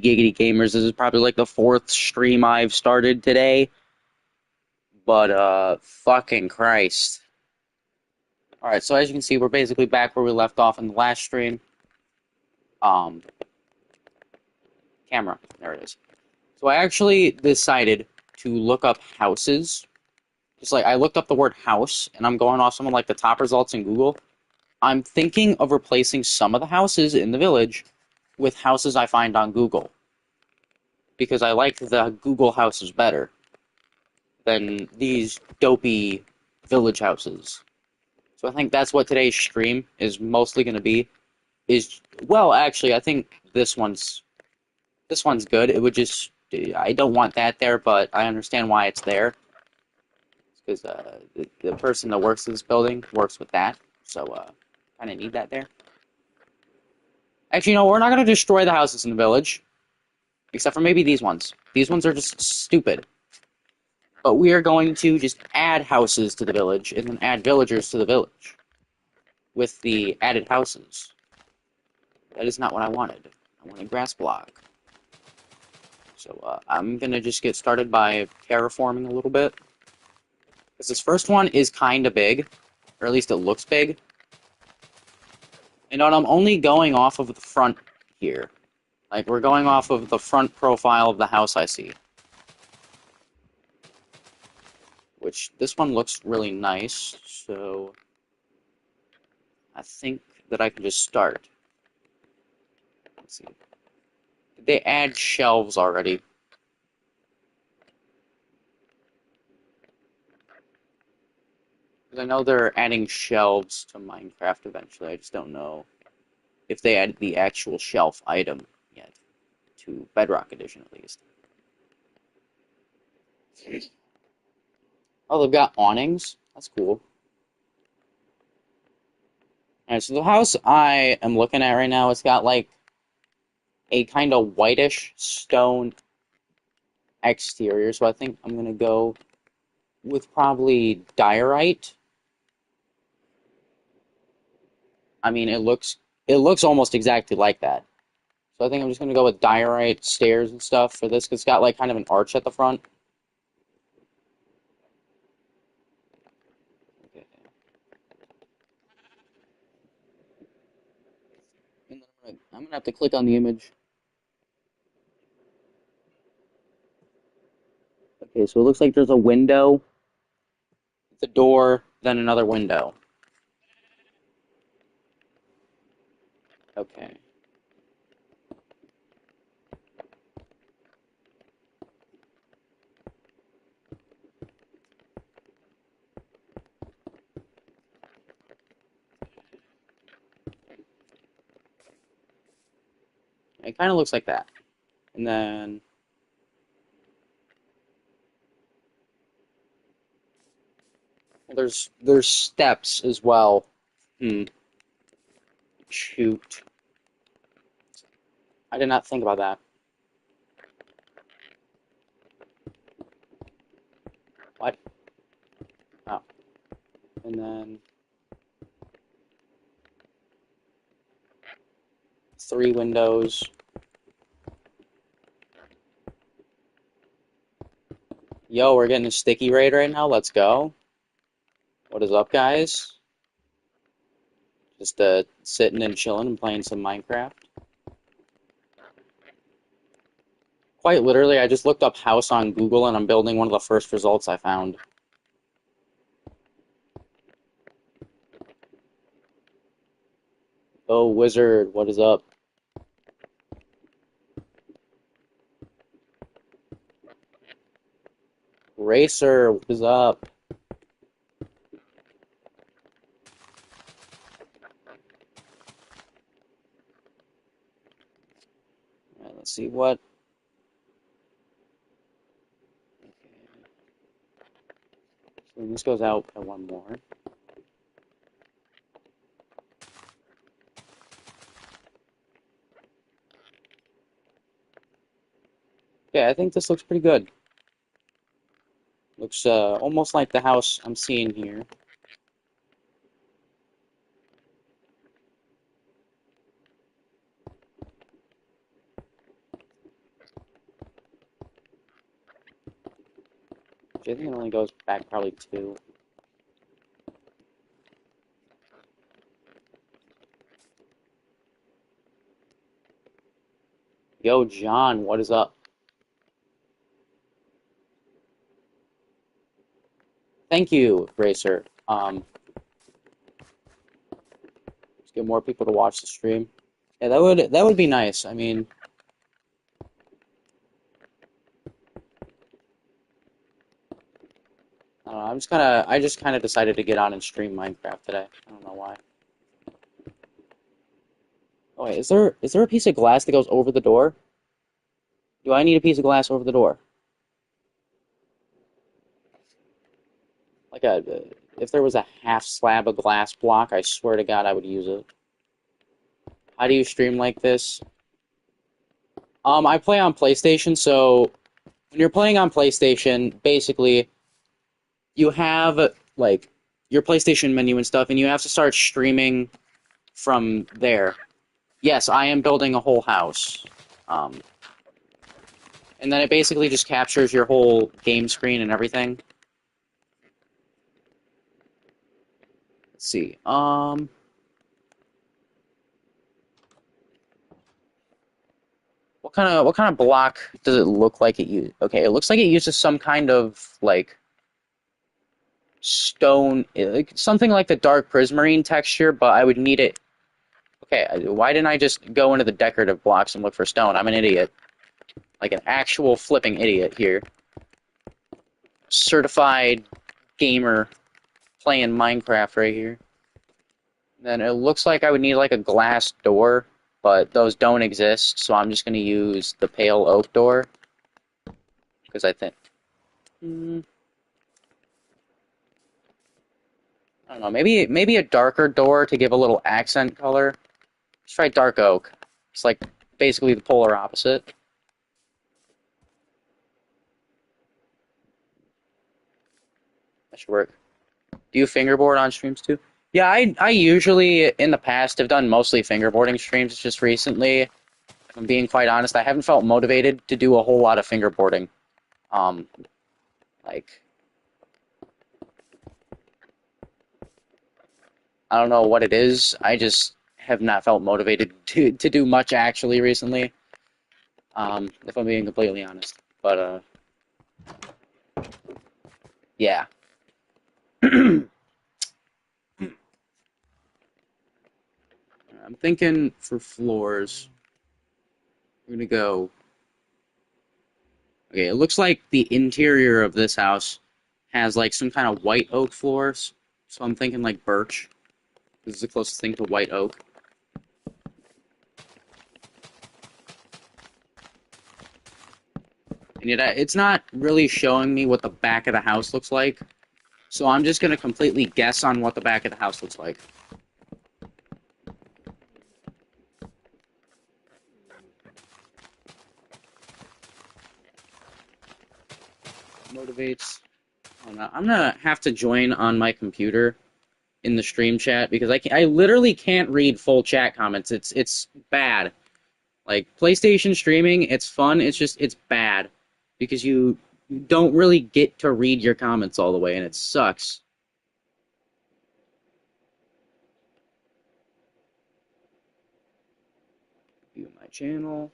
Giggity Gamers. This is probably like the fourth stream I've started today, but fucking Christ. Alright, so as you can see, we're basically back where we left off in the last stream. Um, Camera, there it is. So I actually decided to look up houses. Just like, I looked up the word house, and I'm going off some of like the top results in Google. I'm thinking of replacing some of the houses in the village with houses I find on Google. Because I like the Google houses better than these dopey village houses. So I think that's what today's stream is mostly going to be. Well, actually, I think this one's good. It would just I don't want that there, but I understand why it's there because the person that works in this building works with that, so kind of need that there. Actually, no, we're not going to destroy the houses in the village, except for maybe these ones. These ones are just stupid. But we are going to just add houses to the village and then add villagers to the village with the added houses. That is not what I wanted. I wanted grass block. So I'm going to just get started by terraforming a little bit. Because this first one is kind of big, or at least it looks big. And I'm only going off of the front here. Like, we're going off of the front profile of the house I see. Which, this one looks really nice, so I think that I can just start. Let's see. Did they add shelves already? Because I know they're adding shelves to Minecraft eventually. I just don't know if they added the actual shelf item yet. To Bedrock Edition, at least. Oh, they've got awnings? That's cool. Alright, so the house I am looking at right now, it's got like a kind of whitish stone exterior, so I think I'm gonna go with probably diorite. I mean, it looks almost exactly like that. So I think I'm just gonna go with diorite stairs and stuff for this, 'cause it's got like kind of an arch at the front. Okay. And then I'm gonna have to click on the image. Okay, so it looks like there's a window, the door, then another window. Okay. It kind of looks like that. And then there's steps as well. Hmm. Shoot. I did not think about that. What? Oh. And then three windows. Yo, we're getting a sticky raid right now. Let's go. What is up, guys? Just sitting and chilling and playing some Minecraft. Quite literally, I just looked up house on Google and I'm building one of the first results I found. Oh, wizard, what is up? Racer, what is up? Alright, let's see what. Okay. So this goes out by one more. Okay, I think this looks pretty good. Looks almost like the house I'm seeing here. I think it only goes back probably 2. Yo, John, what is up? Thank you, Racer. Let's get more people to watch the stream. Yeah, that would be nice. I mean, I don't know, I just kind of decided to get on and stream Minecraft today. I don't know why. Oh wait, is there a piece of glass that goes over the door? Do I need a piece of glass over the door? Like if there was a half slab of glass block, I swear to God I would use it. How do you stream like this? I play on PlayStation, so when you're playing on PlayStation, basically you have like your PlayStation menu and stuff, and you have to start streaming from there. Yes, I am building a whole house. Um, and then it basically just captures your whole game screen and everything. Let's see. What kind of block does it look like it uses? Okay, it looks like it uses some kind of like stone, like something like the dark prismarine texture, but I would need it. Okay, why didn't I just go into the decorative blocks and look for stone? I'm an idiot. Like an actual flipping idiot here. Certified gamer playing Minecraft right here. Then it looks like I would need like a glass door, but those don't exist, so I'm just going to use the pale oak door. Because I think... I don't know, maybe a darker door to give a little accent color. Let's try dark oak. It's like basically the polar opposite. That should work. Do you fingerboard on streams too? Yeah, I usually, in the past, have done mostly fingerboarding streams. It's just recently, if I'm being quite honest, I haven't felt motivated to do a whole lot of fingerboarding. Like, I don't know what it is. I just have not felt motivated to do much actually recently. If I'm being completely honest. But, yeah. I'm thinking for floors, we're gonna go. Okay, it looks like the interior of this house has like some kind of white oak floors. So I'm thinking like birch. This is the closest thing to white oak. And yet it's not really showing me what the back of the house looks like. So I'm just gonna completely guess on what the back of the house looks like. Motivates. Oh, no. I'm gonna have to join on my computer in the stream chat because I literally can't read full chat comments. It's bad. Like PlayStation streaming, it's fun. It's bad because you don't really get to read your comments all the way, and it sucks. View my channel.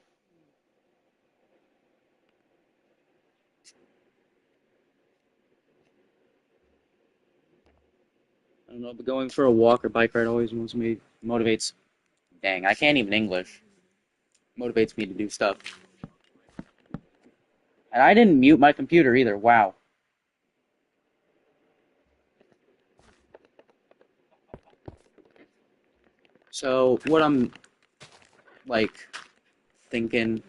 I don't know, but going for a walk or bike ride always motivates. Dang, I can't even English. Motivates me to do stuff. And I didn't mute my computer either. Wow. So what I'm like thinking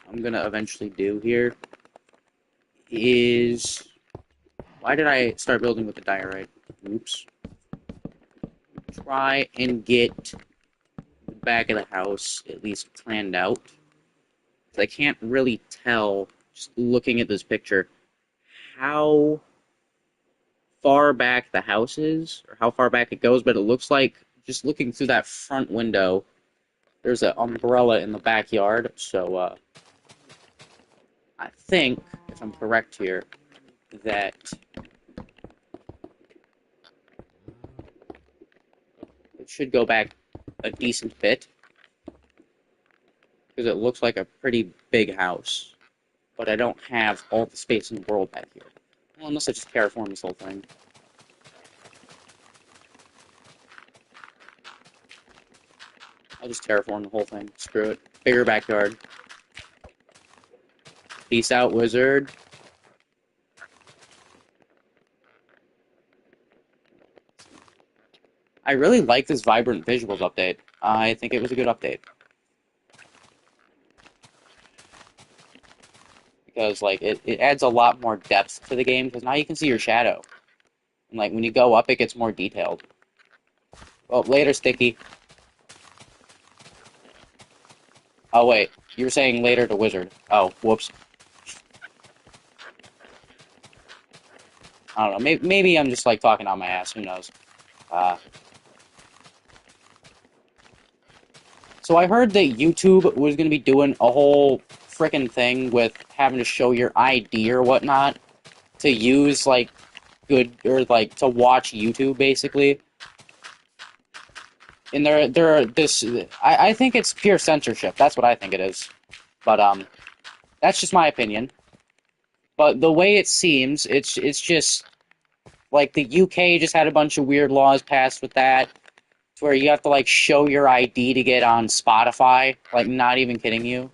I'm gonna eventually do here is, why did I start building with the diorite? Oops. Try and get the back of the house at least planned out. I can't really tell, just looking at this picture, how far back the house is, or how far back it goes, but it looks like, just looking through that front window, there's an umbrella in the backyard, so, I think, if I'm correct here, that it should go back a decent bit, because it looks like a pretty big house. But I don't have all the space in the world back here. Well, unless I just terraform this whole thing. I'll just terraform the whole thing. Screw it. Bigger backyard. Peace out, wizard. I really like this Vibrant Visuals update. I think it was a good update. Because, like, it adds a lot more depth to the game, because now you can see your shadow. And, like, when you go up, it gets more detailed. Well, later, Sticky. Oh, wait. You were saying later to wizard. Oh, whoops. I don't know. Maybe I'm just, like, talking on my ass. Who knows? So I heard that YouTube was going to be doing a whole frickin' thing with having to show your ID or whatnot to use, like, good, or, like, to watch YouTube, basically. And I think it's pure censorship. That's what I think it is. But, that's just my opinion. But the way it seems, it's just, like, the UK just had a bunch of weird laws passed with that, to where you have to, like, show your ID to get on Spotify. Like, not even kidding you.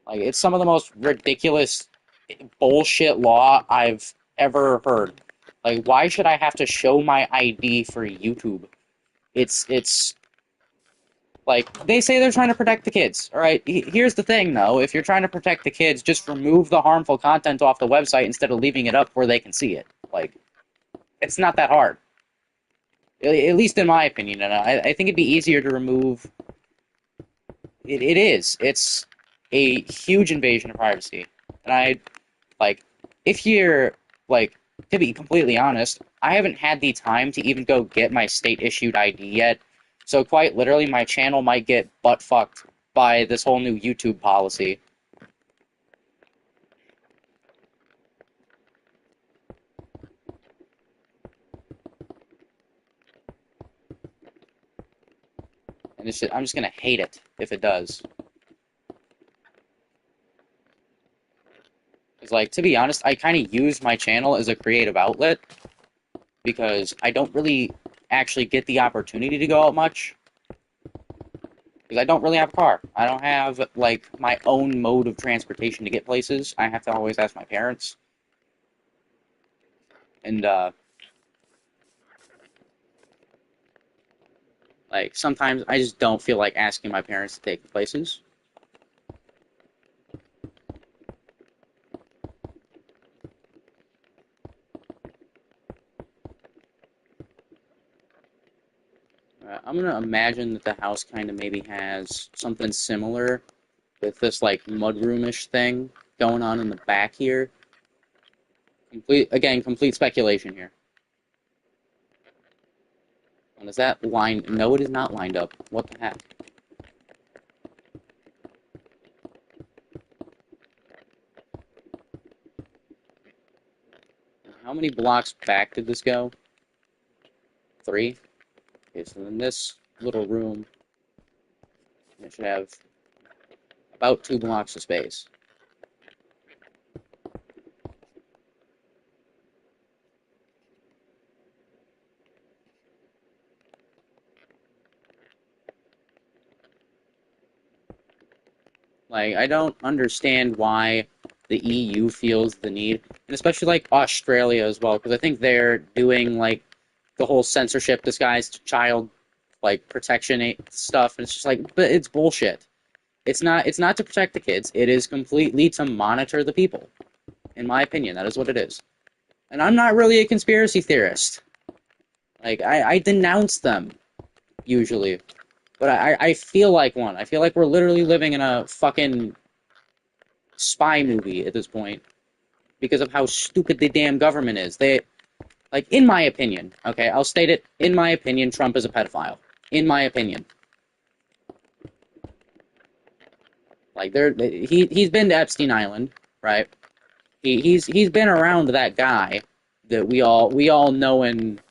Like, it's some of the most ridiculous bullshit law I've ever heard. Like, why should I have to show my ID for YouTube? It's like, they say they're trying to protect the kids. Alright, here's the thing, though. If you're trying to protect the kids, just remove the harmful content off the website instead of leaving it up where they can see it. Like, it's not that hard. At least in my opinion. And I think it'd be easier to remove... It is. It's a huge invasion of privacy. And like, if you're, like, to be completely honest, I haven't had the time to even go get my state-issued ID yet, so quite literally my channel might get butt-fucked by this whole new YouTube policy. And I'm just gonna hate it if it does. Because, like, to be honest, I kind of use my channel as a creative outlet, because I don't really actually get the opportunity to go out much. Because I don't really have a car. I don't have, like, my own mode of transportation to get places. I have to always ask my parents. And, like, sometimes I just don't feel like asking my parents to take me places. I'm gonna imagine that the house kind of maybe has something similar with this, like, mudroomish thing going on in the back here. Complete speculation here. And is that lined? No, it is not lined up. What the heck? How many blocks back did this go? 3? Okay, so in this little room, it should have about 2 blocks of space. Like, I don't understand why the EU feels the need, and especially, like, Australia as well, because I think they're doing, like, the whole censorship disguised child, like, protection stuff, and it's just like, but it's bullshit. It's not to protect the kids. It is completely to monitor the people. In my opinion, that is what it is. And I'm not really a conspiracy theorist. Like, I denounce them, usually. But I feel like one. I feel like we're literally living in a fucking spy movie at this point, because of how stupid the damn government is. Like, in my opinion, okay, I'll state it, in my opinion, Trump is a pedophile. In my opinion. Like, he's been to Epstein Island, right? He's been around that guy that we all know and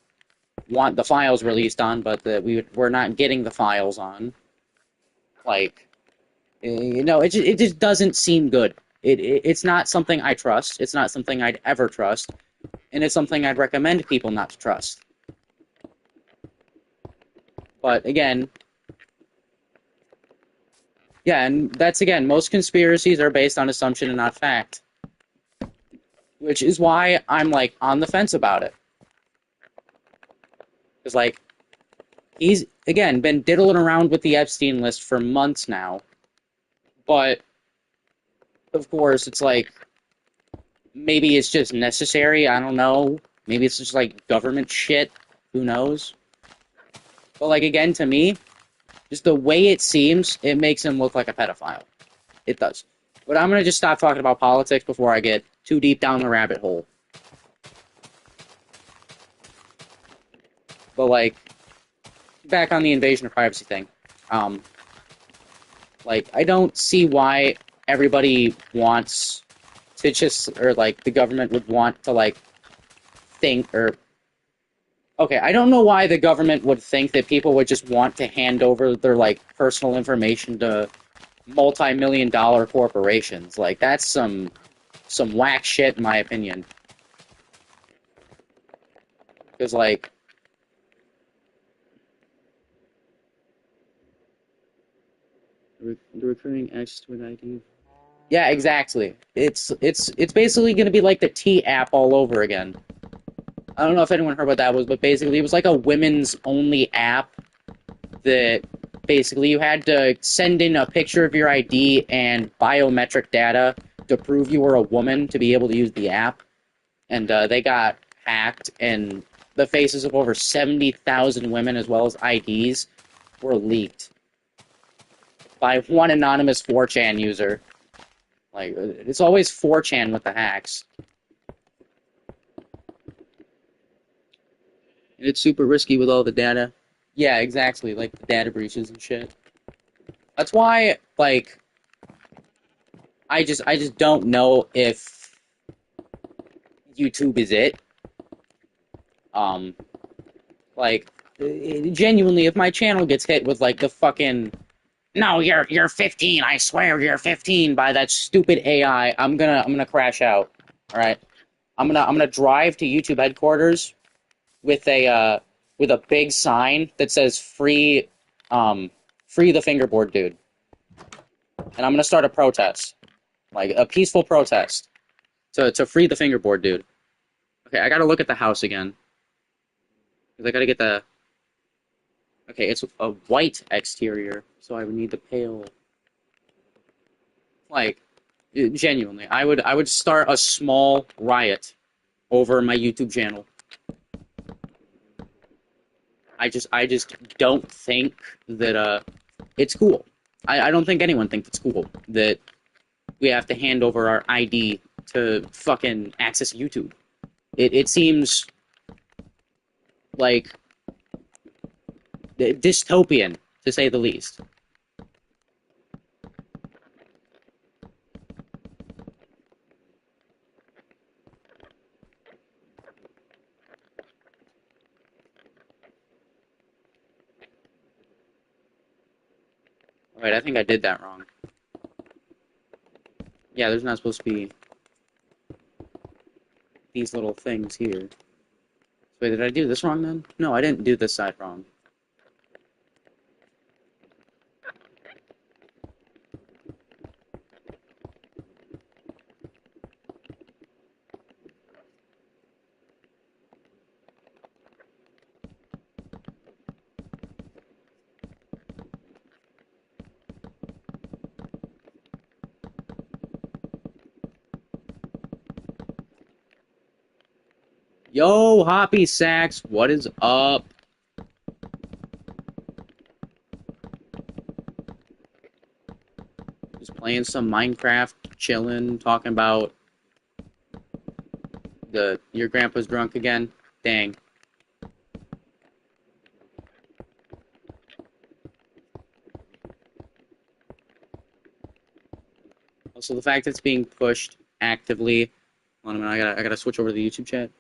want the files released on, but that we're not getting the files on. Like, it just doesn't seem good. It's not something I trust. It's not something I'd ever trust, and it's something I'd recommend people not to trust. But again, yeah, and that's again, most conspiracies are based on assumption and not fact, which is why I'm like on the fence about it. Because like he's again been diddling around with the Epstein list for months now, but of course it's like maybe it's just necessary. I don't know. Maybe it's just like government shit. Who knows? But like again, to me, just the way it seems, it makes him look like a pedophile. It does. But I'm gonna just stop talking about politics before I get too deep down the rabbit hole. But like, back on the invasion of privacy thing. Um, like I don't see why everybody wants to just, or like the government would want to like think, or okay, I don't know why the government would think that people would just want to hand over their like personal information to multi-million-dollar corporations. Like that's some whack shit in my opinion. Because like the recurring access to an ID. Yeah, exactly. It's basically going to be like the T app all over again. I don't know if anyone heard what that was, but basically it was like a women's only app that basically you had to send in a picture of your ID and biometric data to prove you were a woman to be able to use the app. And they got hacked, and the faces of over 70,000 women as well as IDs were leaked by one anonymous 4chan user. Like, it's always 4chan with the hacks. And it's super risky with all the data. Yeah, exactly, like the data breaches and shit. That's why, like, I just don't know if YouTube is it. Um, like, genuinely, if my channel gets hit with like the fucking no, you're 15, I swear you're 15 by that stupid AI, I'm gonna crash out. All right, I'm gonna drive to YouTube headquarters with a big sign that says free the fingerboard dude, and I'm gonna start a protest, like a peaceful protest to free the fingerboard dude. Okay, I gotta look at the house again because I gotta get the. Okay, it's a white exterior, so I would need the pale. Like, genuinely, I would start a small riot over my YouTube channel. I just don't think that it's cool. I don't think anyone thinks it's cool that we have to hand over our ID to fucking access YouTube. It seems like dystopian to say the least. Alright, I think I did that wrong. Yeah, there's not supposed to be these little things here. Wait, did I do this wrong then? No, I didn't do this side wrong. Yo, Hoppy Sacks, what is up? Just playing some Minecraft, chilling, talking about your grandpa's drunk again. Dang. Also, the fact that it's being pushed actively Hold on a minute, I gotta switch over to the YouTube chat.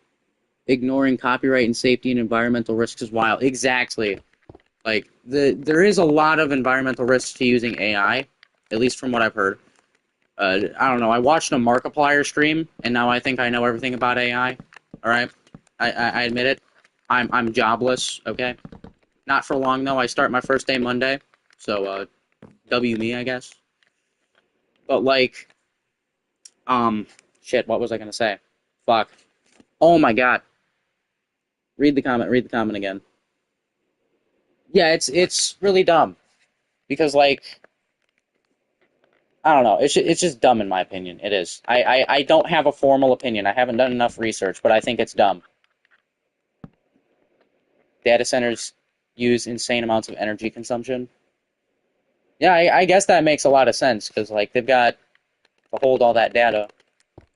Ignoring copyright and safety and environmental risks is wild. Exactly. Like there is a lot of environmental risks to using AI, at least from what I've heard. I don't know. I watched a Markiplier stream, and now I think I know everything about AI. All right, I admit it. I'm jobless. Okay, not for long though. I start my first day Monday, so W me, I guess. But like, shit. What was I gonna say? Fuck. Oh my god. Read the comment. Read the comment again. Yeah, it's really dumb because like I don't know. It's just dumb in my opinion. It is. I don't have a formal opinion. I haven't done enough research, but I think it's dumb. Data centers use insane amounts of energy consumption. Yeah, I guess that makes a lot of sense because like they've got to hold all that data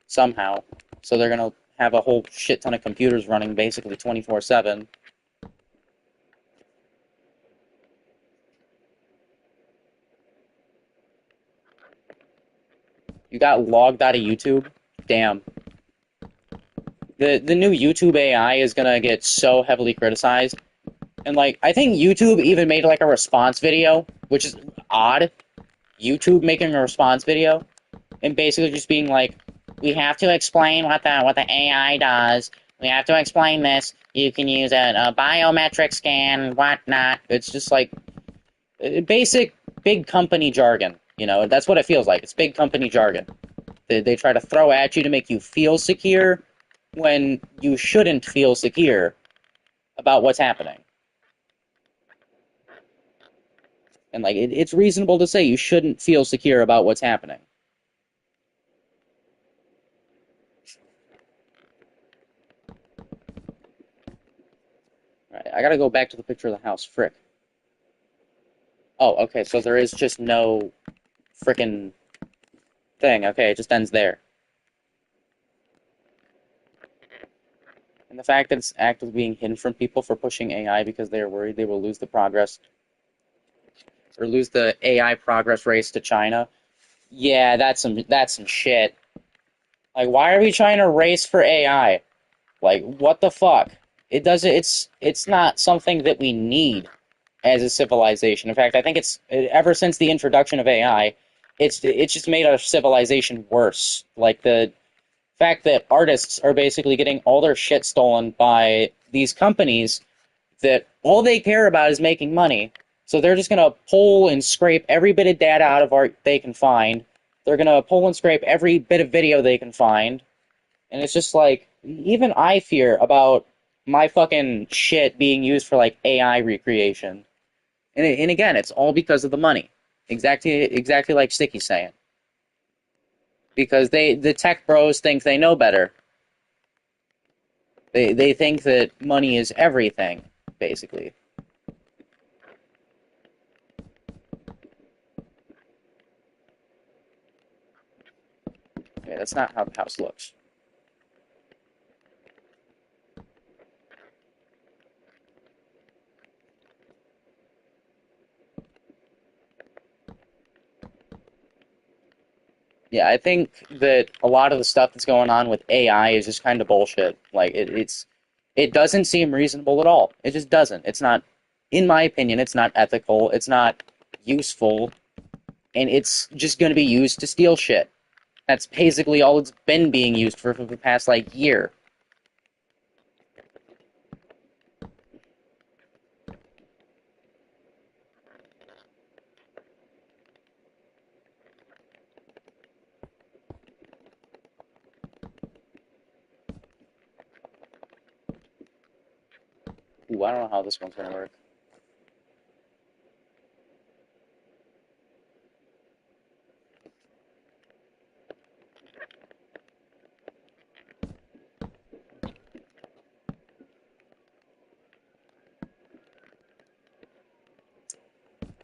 somehow, so they're gonna have a whole shit ton of computers running basically 24/7. You got logged out of YouTube? Damn. The new YouTube AI is gonna get so heavily criticized. And like I think YouTube even made like a response video, which is odd. YouTube making a response video and basically just being like, we have to explain what the AI does. We have to explain this. You can use a biometric scan, whatnot. It's just like basic big company jargon. You know, that's what it feels like. It's big company jargon. They try to throw at you to make you feel secure when you shouldn't feel secure about what's happening. And like it's reasonable to say you shouldn't feel secure about what's happening. All right, I gotta go back to the picture of the house. Frick. Oh, okay, so there is just no frickin' thing. Okay, it just ends there. And the fact that it's actively being hidden from people for pushing AI because they are worried they will lose the progress or lose the AI progress race to China. Yeah, that's some shit. Like, why are we trying to race for AI? Like, what the fuck? It doesn't. It's not something that we need as a civilization. In fact, I think it's ever since the introduction of AI, it's just made our civilization worse. Like the fact that artists are basically getting all their shit stolen by these companies that all they care about is making money. So they're just gonna pull and scrape every bit of data out of art they can find. They're gonna pull and scrape every bit of video they can find. And it's just like, even I fear about my fucking shit being used for like AI recreation. And again, it's all because of the money. Exactly like Sticky's saying. Because the tech bros think they know better. They think that money is everything, basically. Okay, that's not how the house looks. Yeah, I think that a lot of the stuff that's going on with AI is just kind of bullshit. Like it doesn't seem reasonable at all. It just doesn't. It's not, in my opinion, it's not ethical. It's not useful, and it's just going to be used to steal shit. That's basically all it's been being used for the past like year. Ooh, I don't know how this one's gonna work.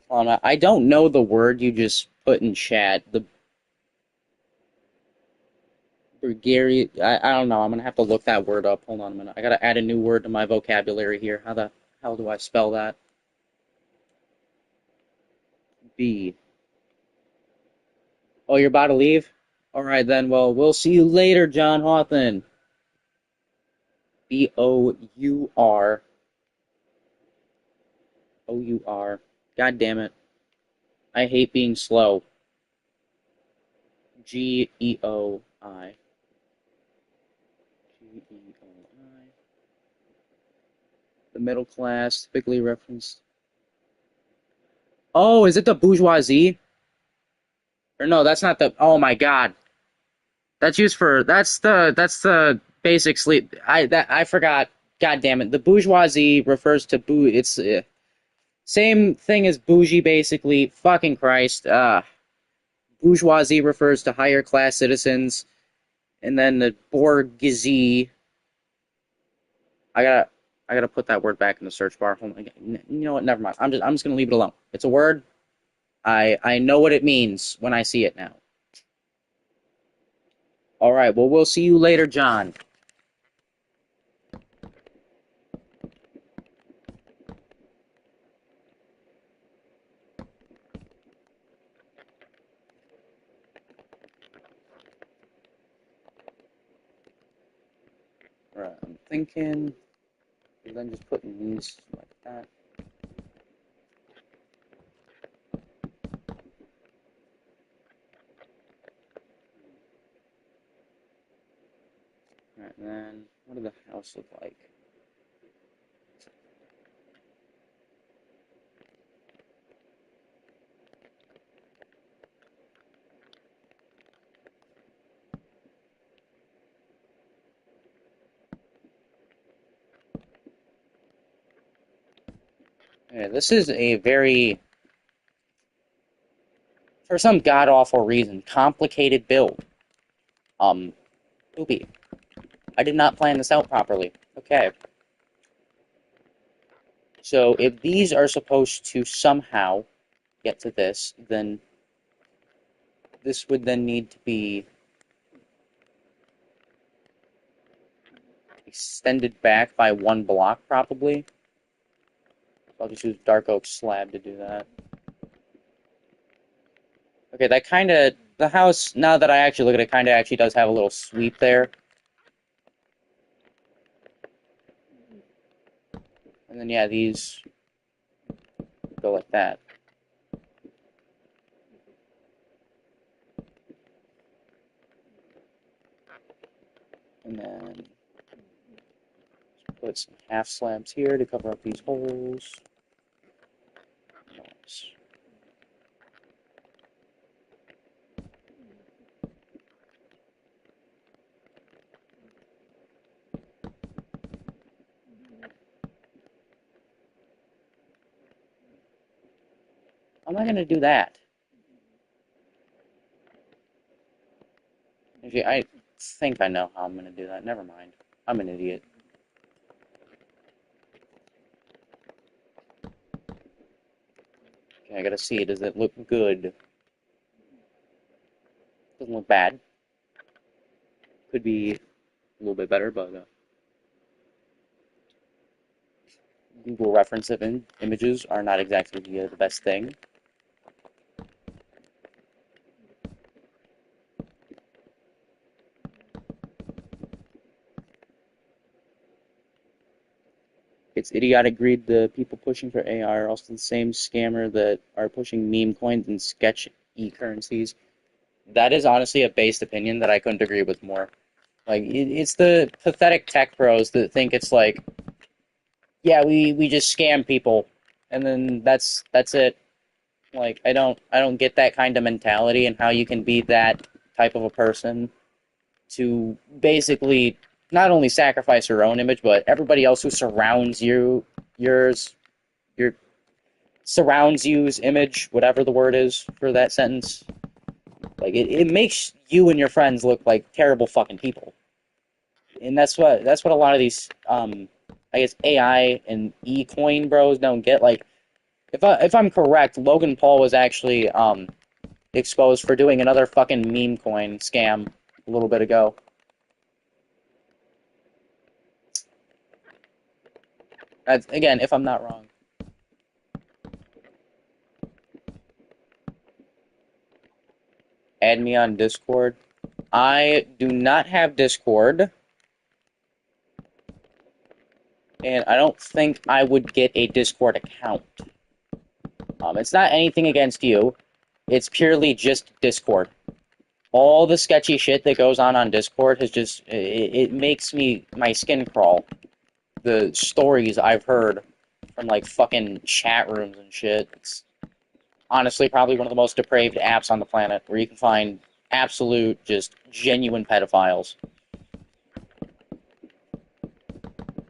Hold on, I don't know the word you just put in chat. The Bulgarian. I don't know. I'm gonna have to look that word up. Hold on a minute. I gotta add a new word to my vocabulary here. How the hell do I spell that? B. Oh, you're about to leave? Alright then, well, we'll see you later, John Hawthorne. B-O-U-R. O-U-R. God damn it. I hate being slow. G-E-O-I. G-E-O-I. The middle class, typically referenced. Oh, is it the bourgeoisie? Or no, that's not the. Oh my god, that's used for. That's the basic sleep. I forgot. God damn it. The bourgeoisie refers to boo. It's same thing as bougie, basically. Fucking Christ. Bourgeoisie refers to higher class citizens, and then the bourgeoisie. I gotta I gotta put that word back in the search bar. Hold on. You know what? Never mind. I'm just gonna leave it alone. It's a word. I know what it means when I see it now. All right. Well, we'll see you later, John. All right. I'm thinking, and then just putting these like that. All right. And then what does the house look like? Yeah, this is a very, for some god awful reason, complicated build. Poopy. I did not plan this out properly. Okay. So if these are supposed to somehow get to this, then this would then need to be extended back by one block, probably. I'll just use dark oak slab to do that. Okay, that kind of, the house, now that I actually look at it, kind of actually does have a little sweep there. And then, yeah, these go like that. And then put some half slabs here to cover up these holes. Nice. How am I going to do that? Actually, I think I know how I'm going to do that. Never mind. I'm an idiot. Okay, I gotta see. Does it look good? Doesn't look bad. Could be a little bit better, but Google reference images are not exactly the best thing. It's idiotic greed. The people pushing for AI are also the same scammer that are pushing meme coins and sketch e-currencies. That is honestly a based opinion that I couldn't agree with more. Like, it's the pathetic tech pros that think it's like, yeah, we just scam people, and then that's it. Like, I don't get that kind of mentality and how you can be that type of a person to basically not only sacrifice your own image, but everybody else who surrounds you, yours, your surrounds you's image, whatever the word is for that sentence. Like it makes you and your friends look like terrible fucking people. And that's what a lot of these I guess AI and e-coin bros don't get. Like if I'm correct, Logan Paul was actually exposed for doing another fucking meme coin scam a little bit ago. That's, again, if I'm not wrong. Add me on Discord. I do not have Discord, and I don't think I would get a Discord account. It's not anything against you. It's purely just Discord. All the sketchy shit that goes on Discord has just it makes my skin crawl. The stories I've heard from like fucking chat rooms and shit. It's honestly probably one of the most depraved apps on the planet where you can find absolute, just genuine pedophiles.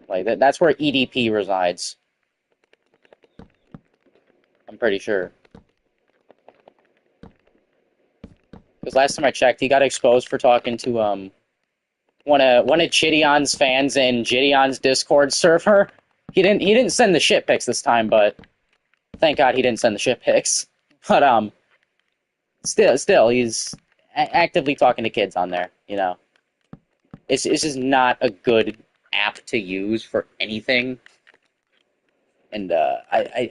Like that's where EDP resides. I'm pretty sure. Because last time I checked, he got exposed for talking to one of Chidion's fans in Chidion's Discord server. He didn't send the shit pics this time, but thank God he didn't send the shit pics. But still he's actively talking to kids on there. You know, it's just not a good app to use for anything. And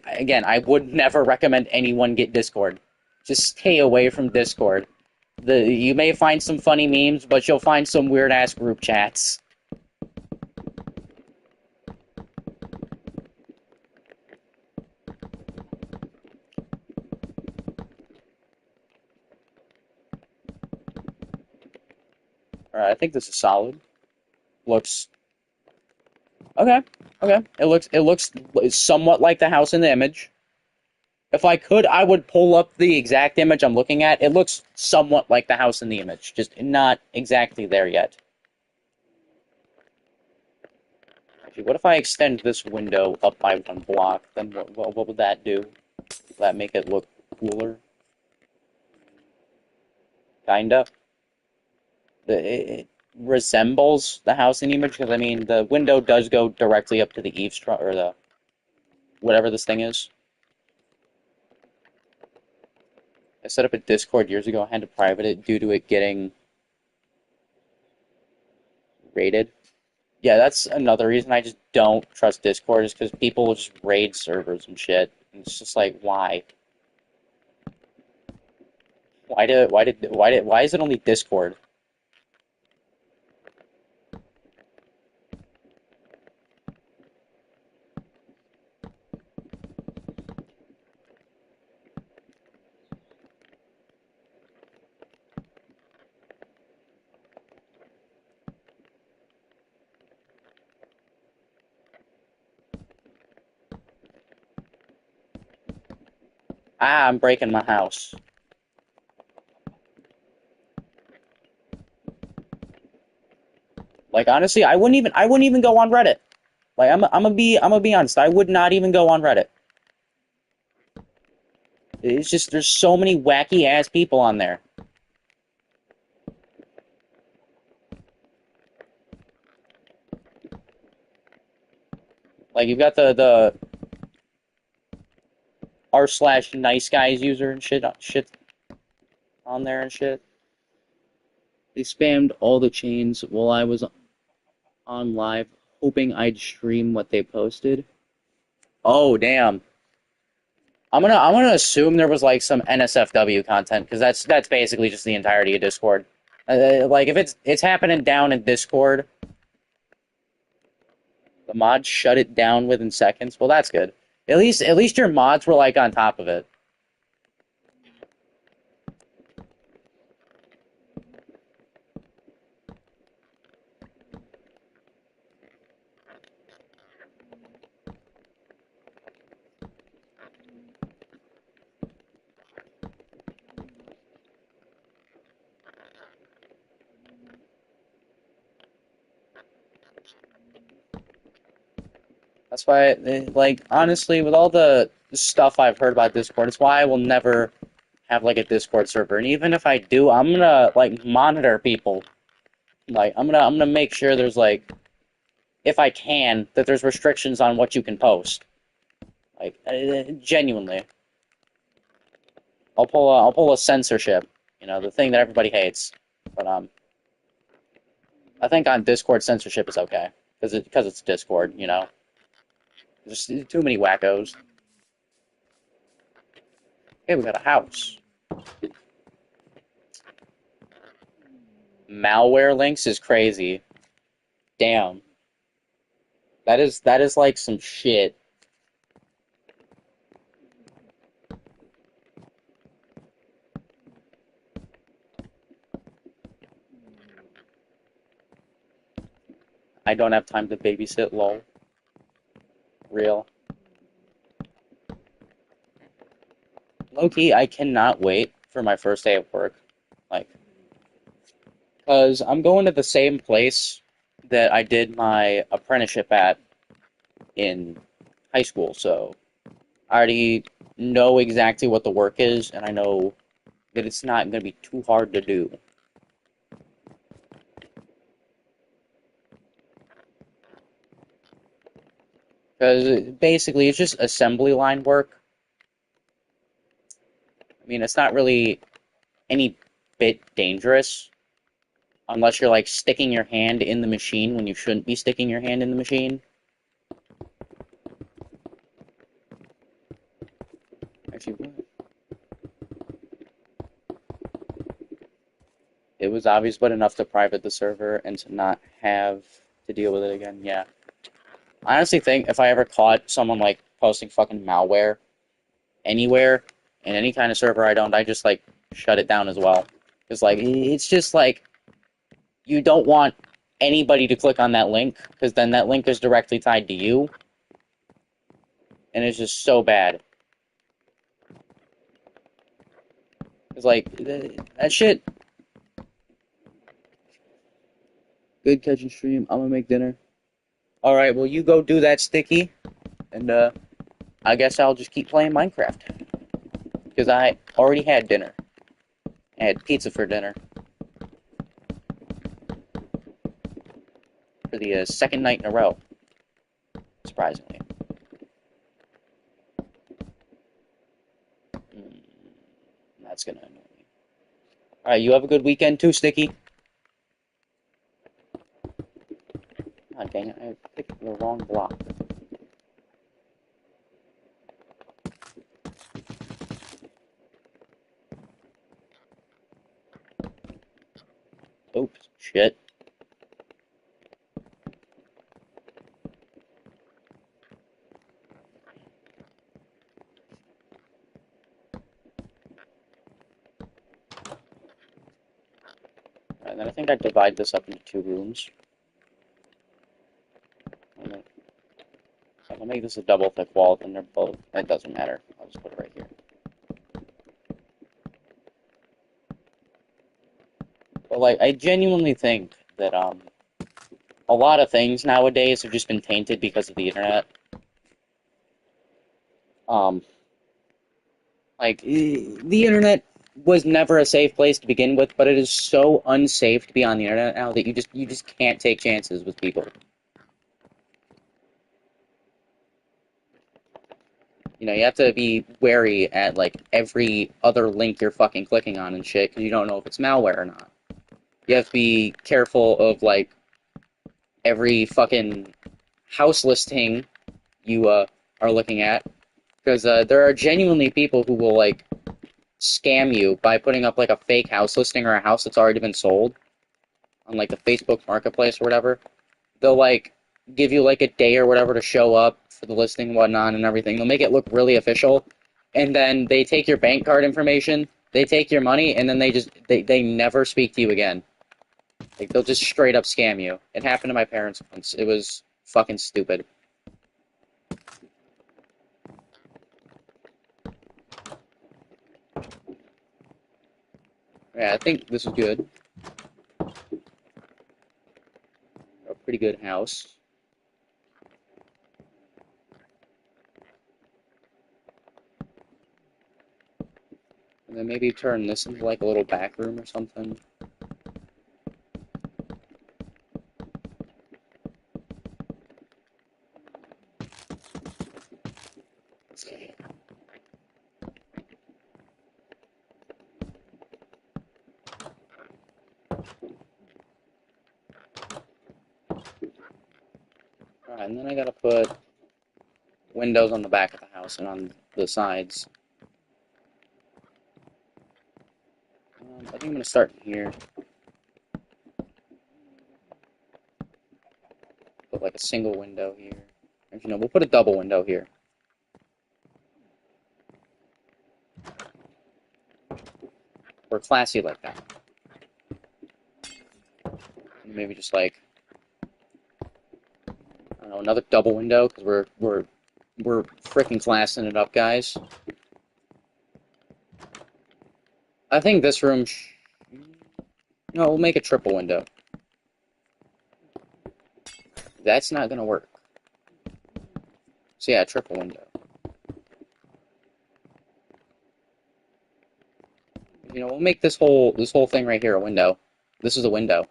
again, I would never recommend anyone get Discord. Just stay away from Discord. You may find some funny memes, but you'll find some weird ass group chats. Alright, I think this is solid. Looks okay. Okay, it looks somewhat like the house in the image. If I could, I would pull up the exact image I'm looking at. It looks somewhat like the house in the image, just not exactly there yet. Actually, what if I extend this window up by one block? Then what would that do? Will that make it look cooler? Kinda. It resembles the house in the image because I mean the window does go directly up to the eavesdrop or the whatever this thing is. I set up a Discord years ago. I had to private it due to it getting raided. Yeah, that's another reason I just don't trust Discord is because people will just raid servers and shit. And it's just like, why? Why is it only Discord? Ah, I'm breaking my house. Like honestly, I wouldn't even go on Reddit. Like I'm gonna be honest, I would not even go on Reddit. It's just there's so many wacky ass people on there. Like you've got the r/nice guys user and shit on there and shit. They spammed all the chains while I was on live, hoping I'd stream what they posted. Oh damn! I'm gonna assume there was like some NSFW content because that's basically just the entirety of Discord. Like if it's happening down in Discord, the mods shut it down within seconds. Well, that's good. At least your mods were like on top of it. That's why, like, honestly, with all the stuff I've heard about Discord, it's why I will never have like a Discord server. And even if I do, I'm gonna like monitor people. Like, I'm gonna make sure there's like, if I can, that there's restrictions on what you can post. Like, genuinely, I'll pull a censorship. You know, the thing that everybody hates. But I think on Discord censorship is okay because it's Discord. You know, there's too many wackos. Hey, we got a house. malware links is crazy. Damn. That is like some shit. I don't have time to babysit, lol. Real. Low-key, I cannot wait for my first day of work. Like, because I'm going to the same place that I did my apprenticeship at in high school, so I already know exactly what the work is, and I know that it's not going to be too hard to do. Because basically, it's just assembly line work. I mean, it's not really any bit dangerous unless you're like sticking your hand in the machine when you shouldn't be sticking your hand in the machine. Actually, it was obvious but enough to private the server and to not have to deal with it again. Yeah. I honestly think if I ever caught someone like posting fucking malware anywhere in any kind of server I don't, I just like shut it down as well. Because like it's just like you don't want anybody to click on that link because then that link is directly tied to you, and it's just so bad. It's like that shit. Good catch and stream. I'm gonna make dinner. All right, well you go do that, Sticky, and I guess I'll just keep playing Minecraft because I already had dinner. I had pizza for dinner for the second night in a row, surprisingly. Mm, that's gonna annoy me. All right, you have a good weekend too, Sticky. God dang it, I picked the wrong block. Oops, shit. And then I think I divide this up into two rooms. I'll make this a double thick wall, then they're both. It doesn't matter. I'll just put it right here. But like, I genuinely think that a lot of things nowadays have just been tainted because of the internet. Um, the internet was never a safe place to begin with, but it is so unsafe to be on the internet now that you just can't take chances with people. You know, you have to be wary at like every other link you're fucking clicking on and shit because you don't know if it's malware or not. You have to be careful of like every fucking house listing you are looking at because there are genuinely people who will like scam you by putting up like a fake house listing or a house that's already been sold on like the Facebook Marketplace or whatever. They'll like give you like a day or whatever to show up for the listing and whatnot and everything. They'll make it look really official, and then they take your bank card information, they take your money, and then they never speak to you again. Like they'll just straight up scam you. It happened to my parents once. It was fucking stupid. Yeah, I think this is good. A pretty good house. And then maybe turn this into like a little back room or something. Alright, and then I gotta put windows on the back of the house and on the sides. I think I'm gonna start here. like a single window here. Actually, no, we'll put a double window here. We're classy like that. And maybe just like, I don't know, another double window because we're freaking classing it up, guys. I think this room. No, we'll make a triple window. That's not gonna work. So yeah, triple window. You know, we'll make this whole thing right here a window. This is a window.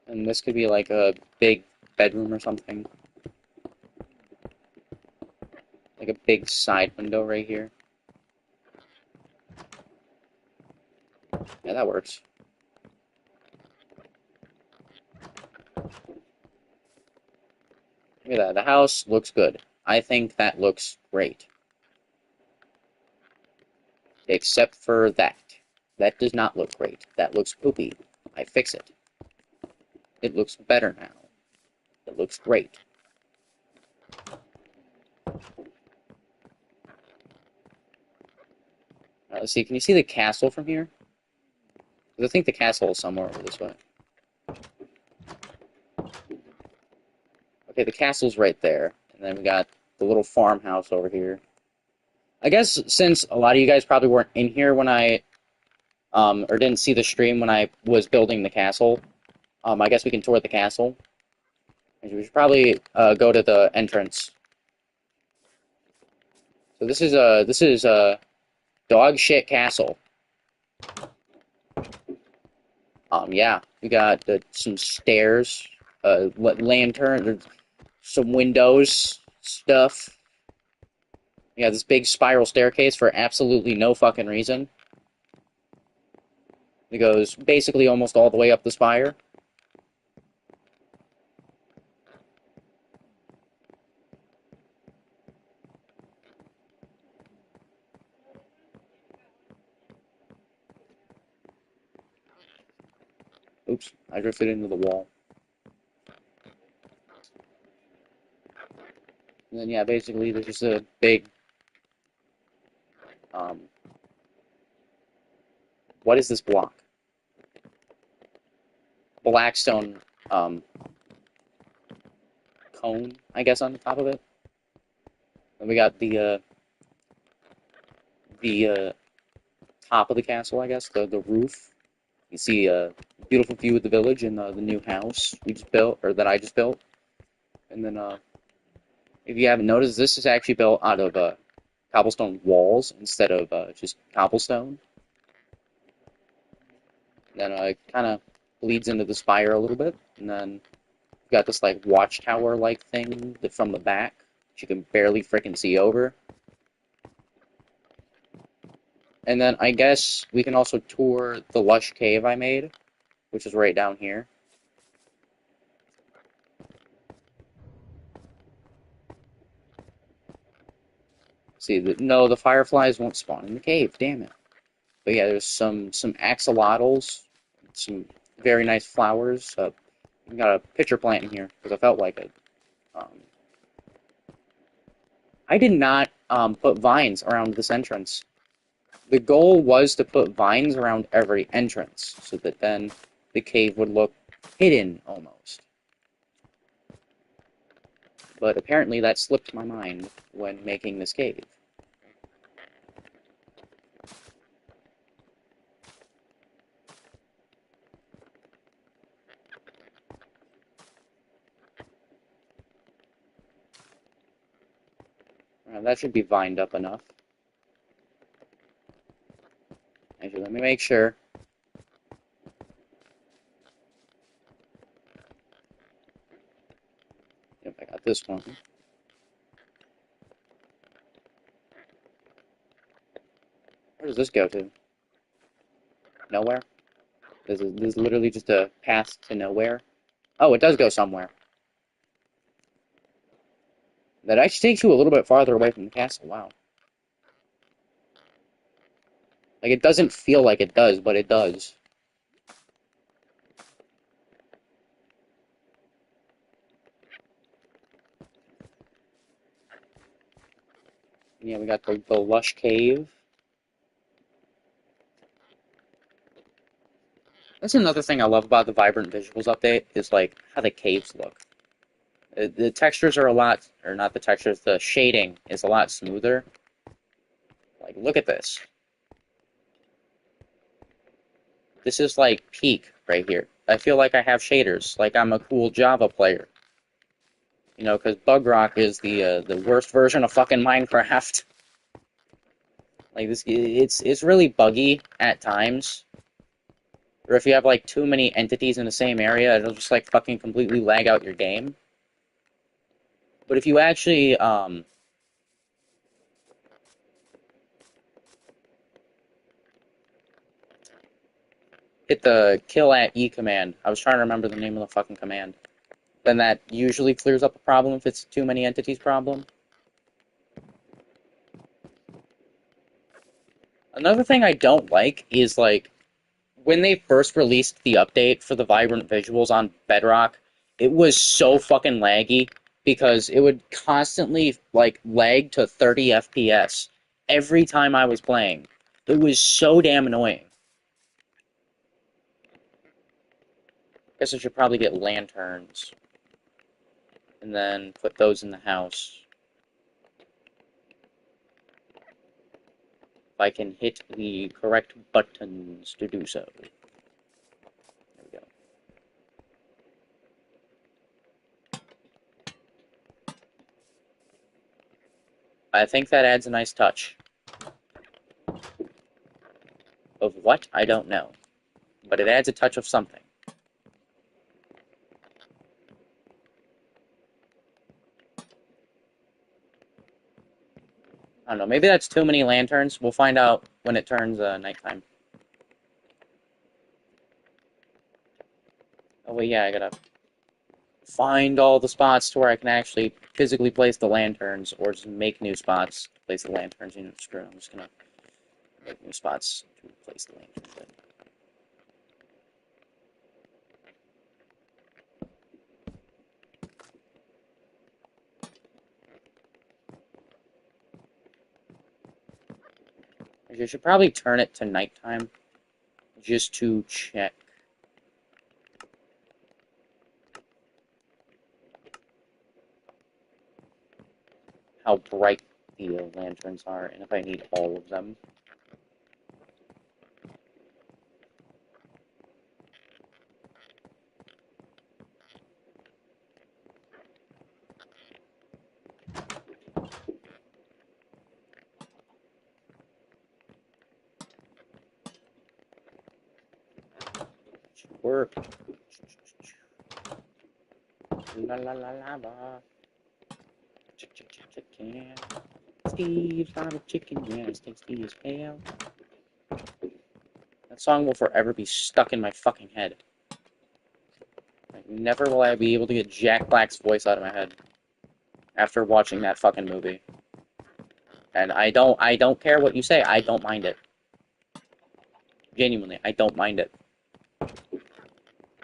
And this could be like a big bedroom or something. Like a big side window right here. Yeah, that works. Look at that. The house looks good. I think that looks great. Except for that. That does not look great. That looks poopy. I fix it. It looks better now. It looks great. Let's see, can you see the castle from here? Because I think the castle is somewhere over this way. Okay, the castle's right there. And then we got the little farmhouse over here. I guess since a lot of you guys probably weren't in here when I, or didn't see the stream when I was building the castle, I guess we can tour the castle. And we should probably go to the entrance. So this is a dog shit castle. Yeah, we got some stairs, lantern, some windows, stuff. We got this big spiral staircase for absolutely no fucking reason. It goes basically almost all the way up the spire. Oops, I drifted into the wall. And then, yeah, basically, there's just a big, what is this block? Blackstone, cone, I guess, on the top of it. And we got the top of the castle, I guess, the roof. You see a beautiful view of the village and the new house we just built, or that I just built. And then, if you haven't noticed, this is actually built out of cobblestone walls instead of just cobblestone. Then it kind of bleeds into the spire a little bit, and then you've got this like watchtower-like thing that from the back that you can barely freaking see over. And then I guess we can also tour the lush cave I made, which is right down here. See, no, the fireflies won't spawn in the cave. Damn it! But yeah, there's some axolotls, some very nice flowers. We got a pitcher plant in here because I felt like it. Um, I did not put vines around this entrance. The goal was to put vines around every entrance so that then the cave would look hidden almost. But apparently that slipped my mind when making this cave. That should be vined up enough. Actually, let me make sure. Yep, I got this one. Where does this go to? Nowhere? This is literally just a path to nowhere. Oh, it does go somewhere. That actually takes you a little bit farther away from the castle. Wow. Like, it doesn't feel like it does, but it does. Yeah, we got the lush cave. That's another thing I love about the Vibrant Visuals update, is, like, how the caves look. The textures are a lot, or not the textures, the shading is a lot smoother. Like, look at this. This is, like, peak right here. I feel like I have shaders, like I'm a cool Java player. You know, because Bug Rock is the worst version of fucking Minecraft. Like, it's really buggy at times. Or if you have, like, too many entities in the same area, it'll just, like, fucking completely lag out your game. But if you actually, hit the kill at E command. I was trying to remember the name of the fucking command. Then that usually clears up a problem if it's too many entities problem. Another thing I don't like is, like, when they first released the update for the Vibrant Visuals on Bedrock, it was so fucking laggy because it would constantly, like, lag to 30 FPS every time I was playing. It was so damn annoying. Guess I should probably get lanterns and then put those in the house. If I can hit the correct buttons to do so. There we go. I think that adds a nice touch. Of what? I don't know. But it adds a touch of something. I don't know, maybe that's too many lanterns. We'll find out when it turns nighttime. Oh, wait, yeah, I gotta find all the spots to where I can actually physically place the lanterns, or just make new spots to place the lanterns. You know, screw it, I'm just gonna make new spots to place the lanterns in. I should probably turn it to nighttime, just to check how bright the lanterns are, and if I need all of them. Should work. La la la la la. Chicken. Steve's got a chicken, yes, tasty as hell. That song will forever be stuck in my fucking head. Like, never will I be able to get Jack Black's voice out of my head after watching that fucking movie. And I don't care what you say, I don't mind it. Genuinely, I don't mind it.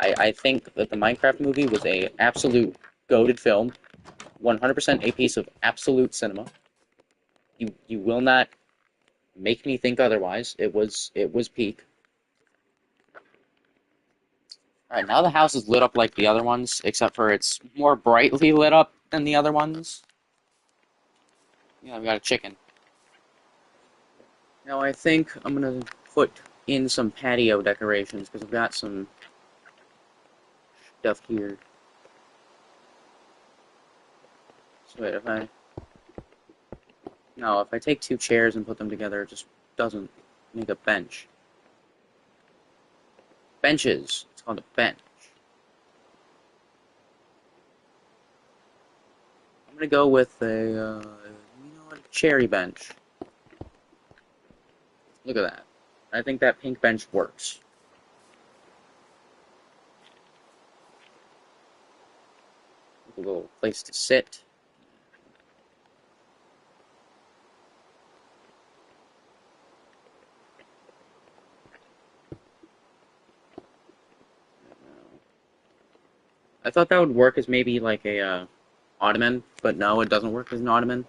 I think that the Minecraft movie was a absolute goated film, 100% a piece of absolute cinema. You will not make me think otherwise. It was peak. Alright, now the house is lit up like the other ones, except for it's more brightly lit up than the other ones. Yeah, I've got a chicken. Now I think I'm gonna put in some patio decorations, because I've got some stuff here. So wait, if I... No, if I take two chairs and put them together, it just doesn't make a bench. Benches! It's called a bench. I'm gonna go with a cherry bench. Look at that. I think that pink bench works. A little place to sit. I thought that would work as maybe like a ottoman, but no, it doesn't work as an ottoman.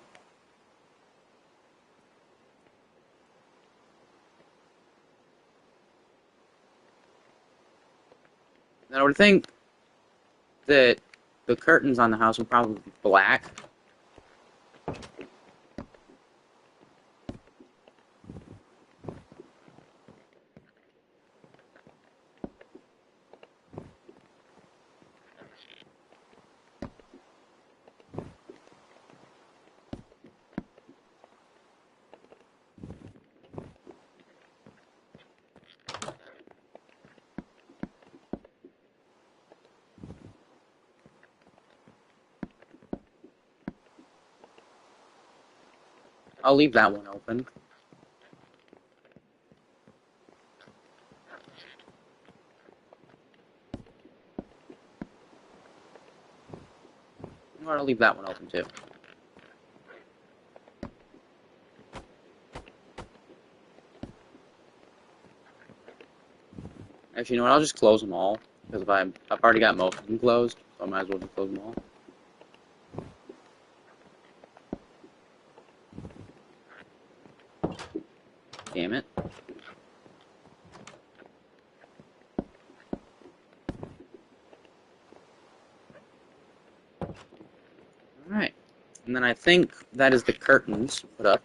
And I would think that the curtains on the house would probably be black. I'll leave that one open. I'll leave that one open too. Actually, you know what? I'll just close them all because I've already got most of them closed, so I might as well just close them all. Damn it. Alright. And then I think that is the curtains put up.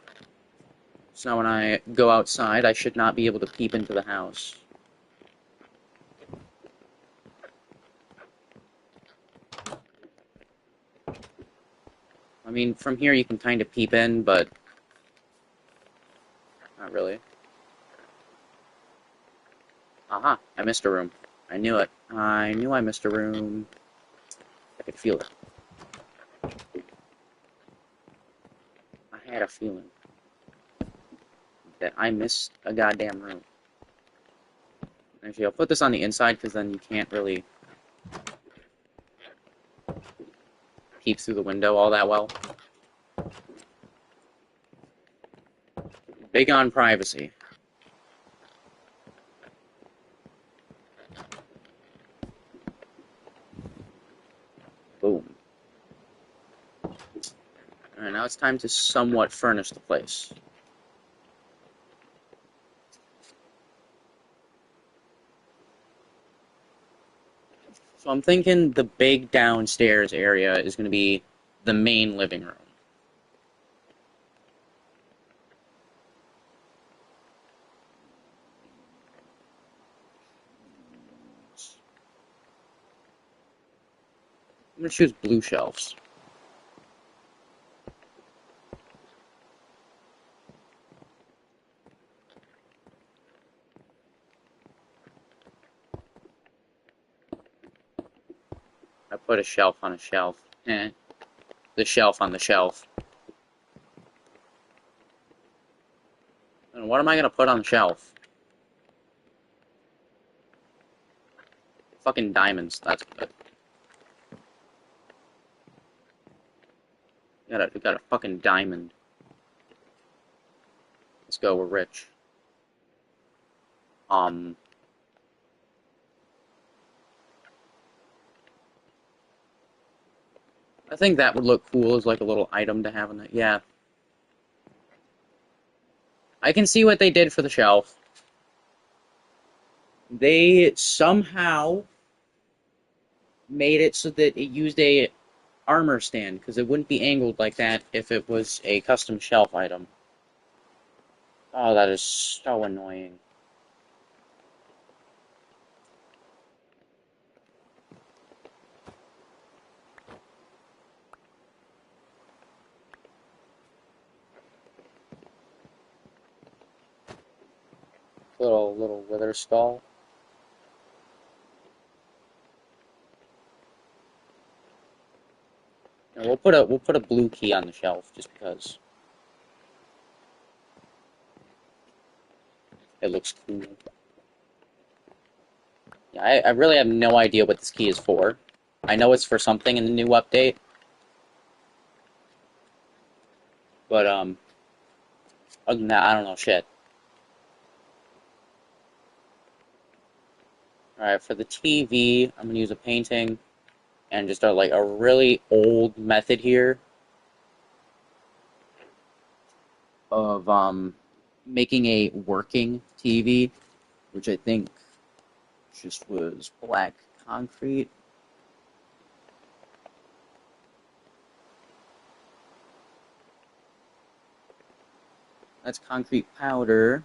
So now when I go outside, I should not be able to peep into the house. I mean, from here you can kind of peep in, but not really. Aha, I missed a room. I knew it. I knew I missed a room. I could feel it. I had a feeling that I missed a goddamn room. Actually, I'll put this on the inside because then you can't really peep through the window all that well. Big on privacy. Boom. Alright, now it's time to somewhat furnish the place. So I'm thinking the big downstairs area is going to be the main living room. I'm going to choose blue shelves. I put a shelf on a shelf. The shelf on the shelf. And what am I going to put on the shelf? Fucking diamonds, that's good. We got a fucking diamond. Let's go, we're rich. I think that would look cool as like a little item to have in that. Yeah. I can see what they did for the shelf. They somehow made it so that it used a armor stand, because it wouldn't be angled like that if it was a custom shelf item. Oh, that is so annoying. Little wither skull. And we'll put a blue key on the shelf just because. It looks cool. Yeah, I really have no idea what this key is for. I know it's for something in the new update, but other than that, I don't know shit. Alright, for the TV, I'm gonna use a painting and just like a really old method here of making a working TV, which I think just was black concrete. That's concrete powder.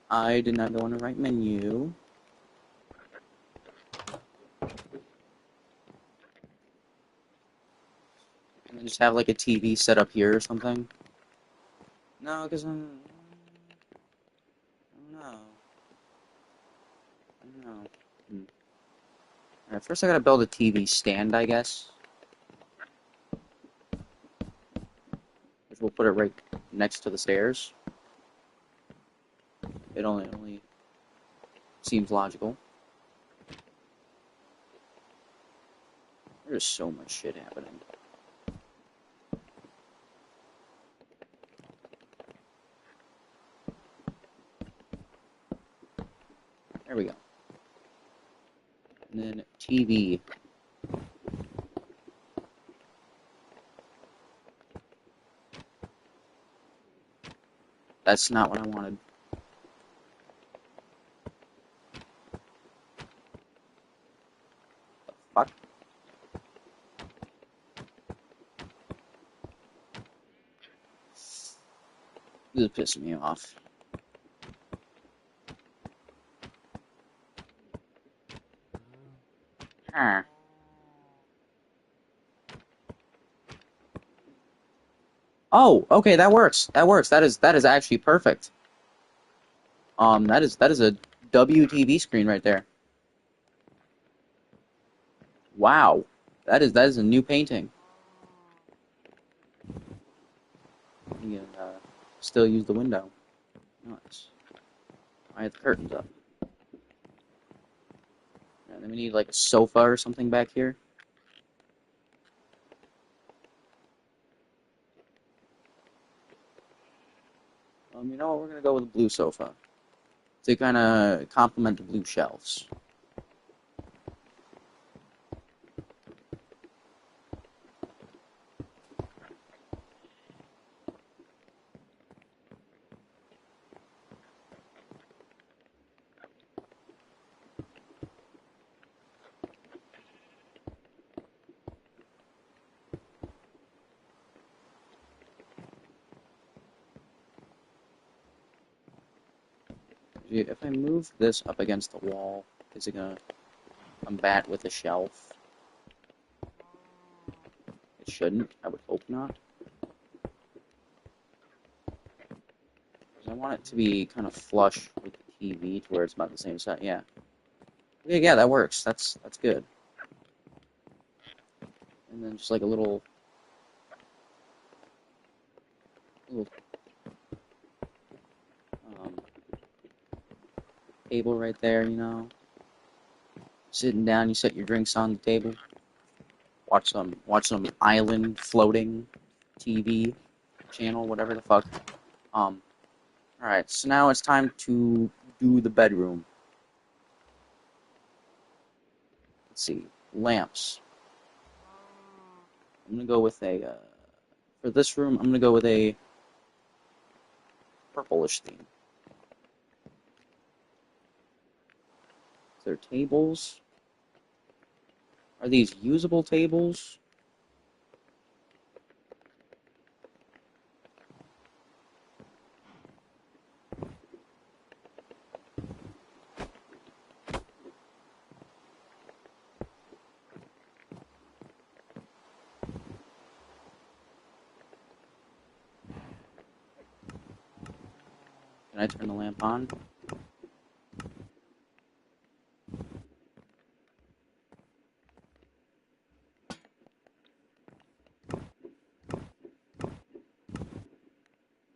I did not go in the right menu. And just have like a TV set up here or something. No, because I don't know. I don't know. Alright, first I gotta build a TV stand, I guess. Which we'll put it right next to the stairs. It only seems logical. There's so much shit happening. There we go. And then TV. That's not what I wanted. The fuck? This is pissing me off. Huh. Oh, okay, that works. That works. That is actually perfect. That is a WTV screen right there. Wow. That is a new painting. You can still use the window. Nice. I have the curtains up. And then we need like a sofa or something back here. You know what? We're gonna go with a blue sofa to kind of complement the blue shelves. If I move this up against the wall, is it gonna combat with the shelf? It shouldn't. I would hope not. Because I want it to be kind of flush with the TV to where it's about the same size. Yeah. Yeah, that works. That's good. And then just like a little um, table right there, you know. Sitting down, you set your drinks on the table. Watch some island floating TV channel, whatever the fuck. Alright, so now it's time to do the bedroom. Let's see. Lamps. I'm gonna go with a for this room, I'm gonna go with a purplish theme. They're tables. Are these usable tables? Can I turn the lamp on?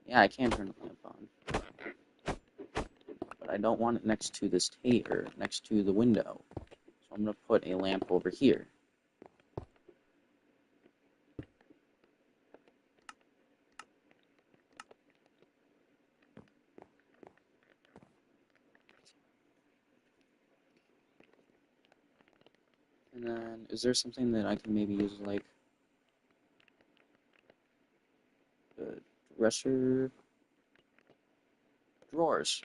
Yeah, I can turn the lamp on. I don't want it next to this or next to the window. So I'm going to put a lamp over here. And then, is there something that I can maybe use, like the dresser drawers?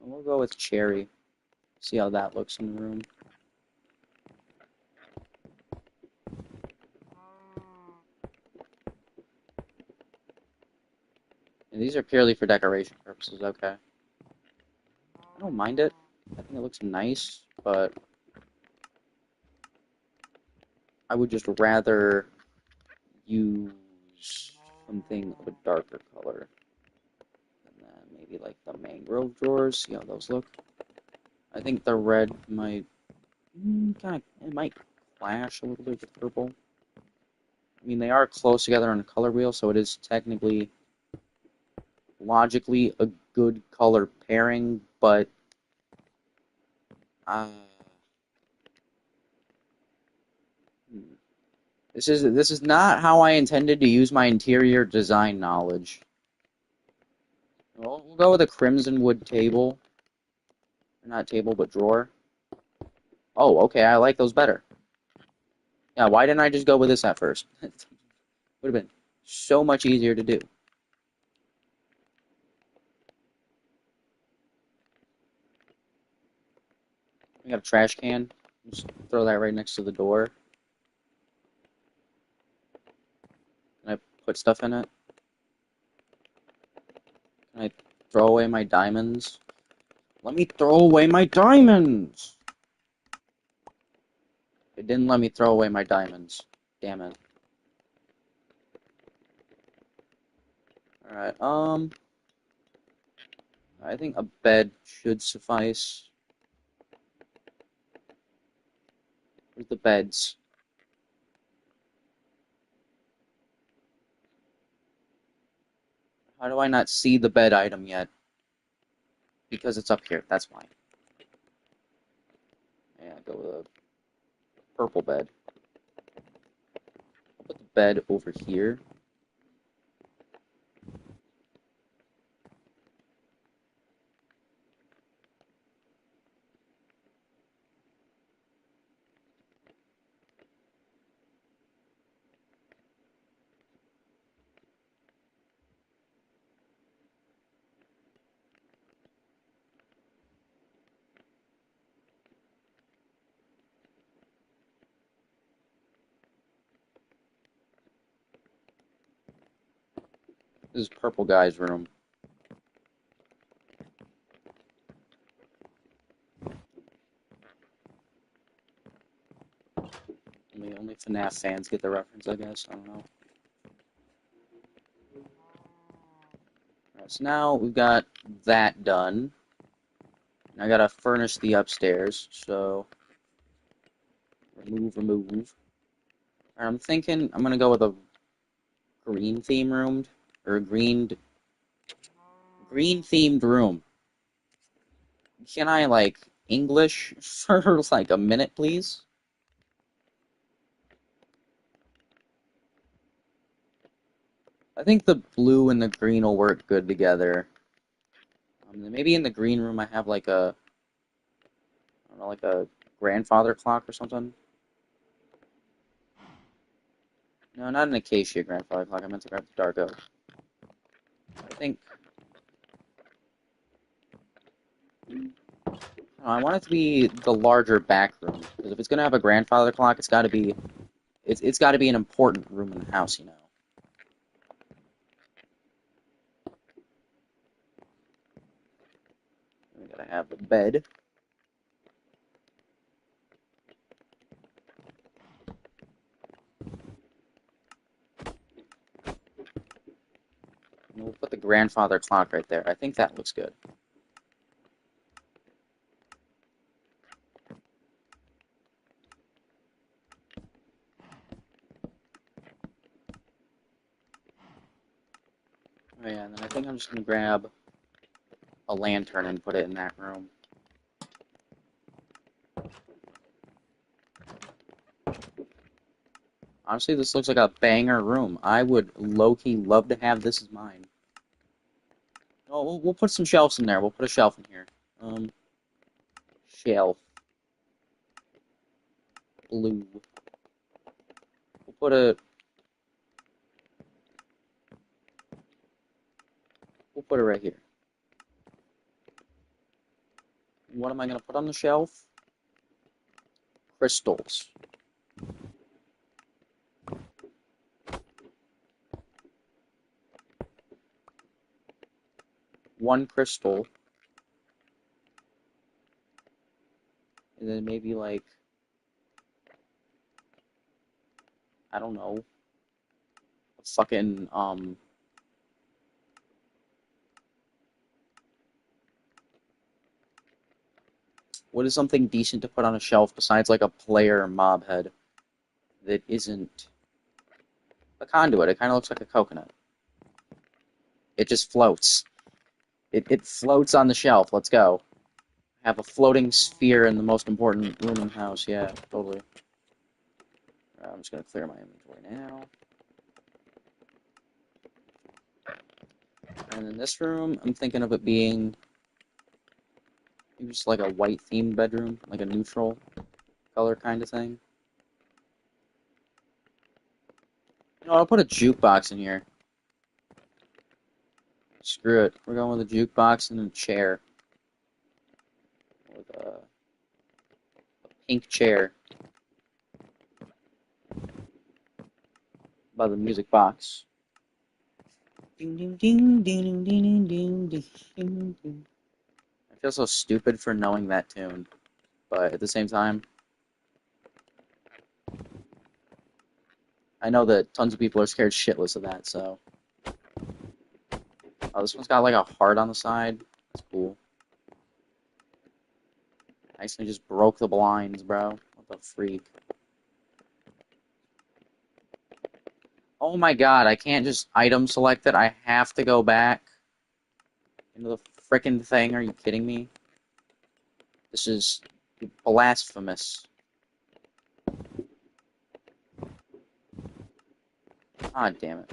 And we'll go with cherry. See how that looks in the room. And these are purely for decoration purposes, okay. I don't mind it. I think it looks nice, but I would just rather use something of a darker color. And then maybe like the mangrove drawers, see how those look. I think the red might it might clash a little bit with purple. I mean, they are close together on a color wheel, so it is technically, logically, a good color pairing, but uh, this is not how I intended to use my interior design knowledge. Well, we'll go with a crimson wood table. Not table, but drawer. Oh, okay, I like those better. Yeah, why didn't I just go with this at first? Would have been so much easier to do. We got a trash can. Just throw that right next to the door. Can I put stuff in it? Can I throw away my diamonds? Let me throw away my diamonds! It didn't let me throw away my diamonds. Damn it. Alright, I think a bed should suffice. Where's the beds? How do I not see the bed item yet? Because it's up here, that's why. Yeah, go with a purple bed. I'll put the bed over here. This is purple guy's room. Only FNAF fans get the reference, I guess. I don't know. Alright, so now we've got that done. I gotta furnish the upstairs, so remove. Alright, I'm thinking I'm gonna go with a green theme room, or a green themed room. Can I, like, English for, like, a minute, please? I think the blue and the green will work good together. Maybe in the green room I have, like, I don't know, like a grandfather clock or something. No, not an acacia grandfather clock. I meant to grab the dark oak. I think I want it to be the larger back room, because if it's gonna have a grandfather clock, it's got to be it's got to be an important room in the house, you know. We gotta have the bed. And we'll put the grandfather clock right there. I think that looks good. Oh yeah, and then I think I'm just gonna grab a lantern and put it in that room. Honestly, this looks like a banger room. I would low-key love to have this as mine. Oh, we'll put some shelves in there. We'll put a shelf in here. Shelf. Blue. We'll put a... We'll put it right here. What am I gonna put on the shelf? Crystals. One crystal. And then maybe like... I don't know. Fucking, what is something decent to put on a shelf besides like a player mob head that isn't a conduit? It kind of looks like a coconut. It just floats. It floats on the shelf. Let's go. Have a floating sphere in the most important room in the house. Yeah, totally. I'm just gonna clear my inventory now. And in this room, I'm thinking of it being maybe just like a white themed bedroom, like a neutral color kind of thing. You know, I'll put a jukebox in here. Screw it. We're going with a jukebox and a chair. With a pink chair by the music box. Ding ding ding ding ding ding ding ding ding. I feel so stupid for knowing that tune, but at the same time, I know that tons of people are scared shitless of that, so. Oh, this one's got like a heart on the side. That's cool. I accidentally just broke the blinds, bro. What the freak? Oh my god, I can't just item select it. I have to go back into the frickin' thing. Are you kidding me? This is blasphemous. God damn it.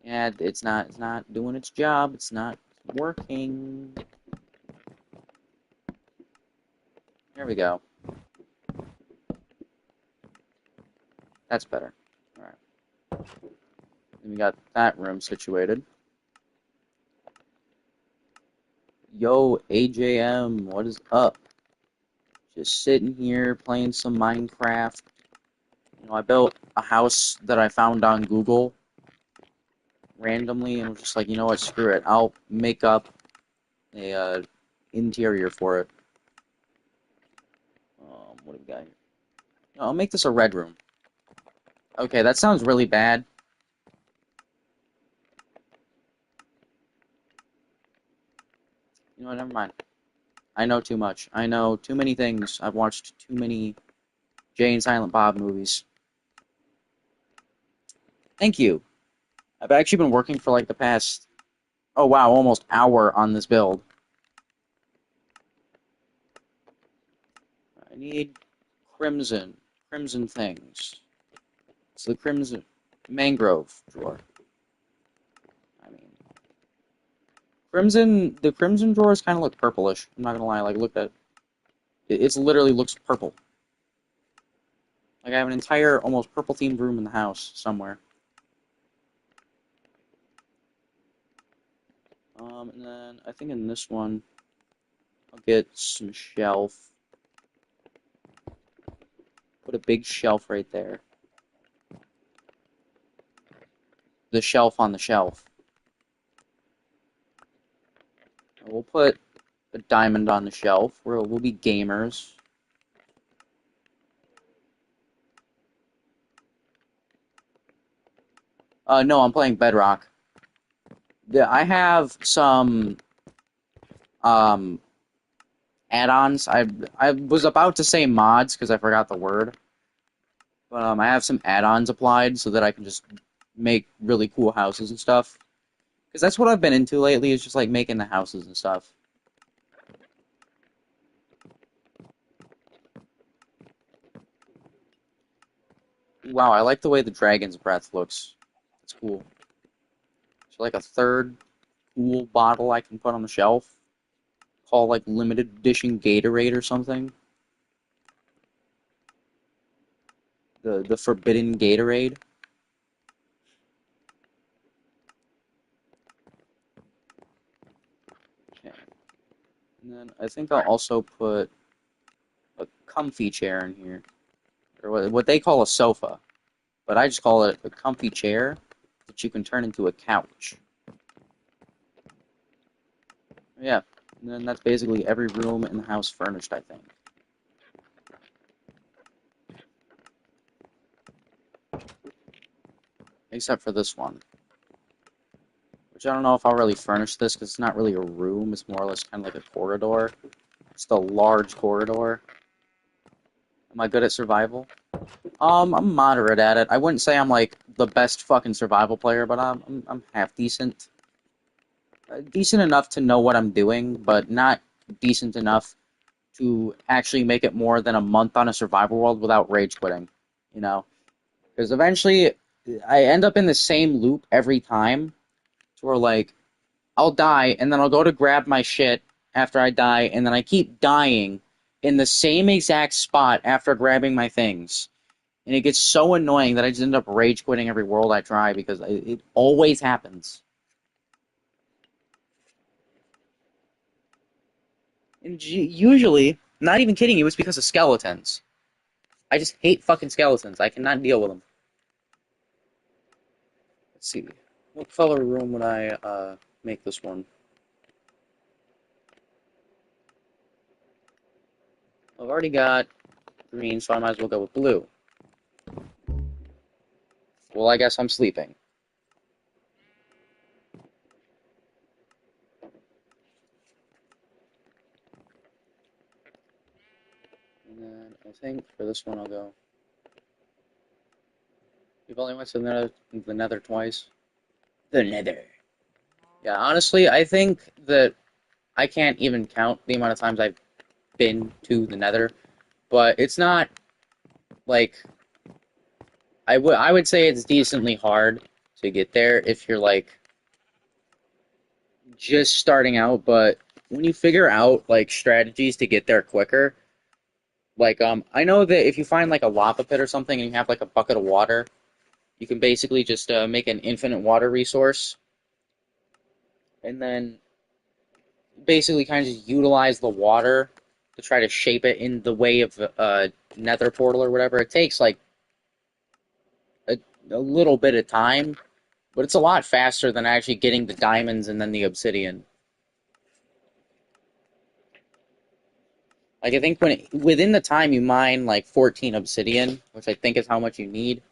Yeah, it's not doing its job. It's not working. There we go. That's better. Alright. Then we got that room situated. Yo, AJM, what is up? Just sitting here playing some Minecraft. You know, I built a house that I found on Google randomly and was just like, you know what, screw it. I'll make up a interior for it. What do we got here? No, I'll make this a red room. Okay, that sounds really bad. You know what, never mind. I know too much. I know too many things. I've watched too many Jay and Silent Bob movies. Thank you. I've actually been working for like the past, oh wow, almost hour on this build. I need crimson things. It's the crimson mangrove drawer. I mean, the crimson drawers kind of look purplish. I'm not gonna lie, like look at it. It literally looks purple. Like I have an entire almost purple themed room in the house somewhere. And then I think in this one, I'll get some shelf. Put a big shelf right there. The shelf on the shelf. And we'll put a diamond on the shelf. We'll be gamers. No, I'm playing Bedrock. Yeah, I have some, um, add-ons. I was about to say mods because I forgot the word, but I have some add-ons applied so that I can just make really cool houses and stuff. Because that's what I've been into lately, is just like making the houses and stuff. Wow, I like the way the dragon's breath looks. It's cool. It's like a third cool bottle I can put on the shelf. Call like limited edition Gatorade or something. The forbidden Gatorade. Okay. And then I think I'll also put a comfy chair in here. Or what they call a sofa. But I just call it a comfy chair that you can turn into a couch. Yeah. And then that's basically every room in the house furnished, I think. Except for this one. Which I don't know if I'll really furnish this, because it's not really a room. It's more or less kind of like a corridor. Just a large corridor. Am I good at survival? I'm moderate at it. I wouldn't say I'm like the best fucking survival player, but I'm half decent. Decent enough to know what I'm doing, but not decent enough to actually make it more than a month on a survival world without rage quitting. You know? Because eventually I end up in the same loop every time, to where like I'll die and then I'll go to grab my shit after I die, and then I keep dying in the same exact spot after grabbing my things. And it gets so annoying that I just end up rage quitting every world I try because it always happens. And usually, not even kidding you, it's because of skeletons. I just hate fucking skeletons. I cannot deal with them. Let's see. What color room would I make this one? I've already got green, so I might as well go with blue. Well, I guess I'm sleeping. And then I think for this one I'll go. You've only went to the nether twice. The nether. Yeah, honestly, I think that I can't even count the amount of times I've been to the nether, but it's not like I would say it's decently hard to get there if you're like just starting out, but when you figure out like strategies to get there quicker, like I know that if you find like a lava pit or something and you have like a bucket of water, you can basically just make an infinite water resource and then basically kind of just utilize the water to try to shape it in the way of nether portal or whatever. It takes like a, a little bit of time, but it's a lot faster than actually getting the diamonds and then the obsidian. Like I think within the time you mine like 14 obsidian, which I think is how much you need.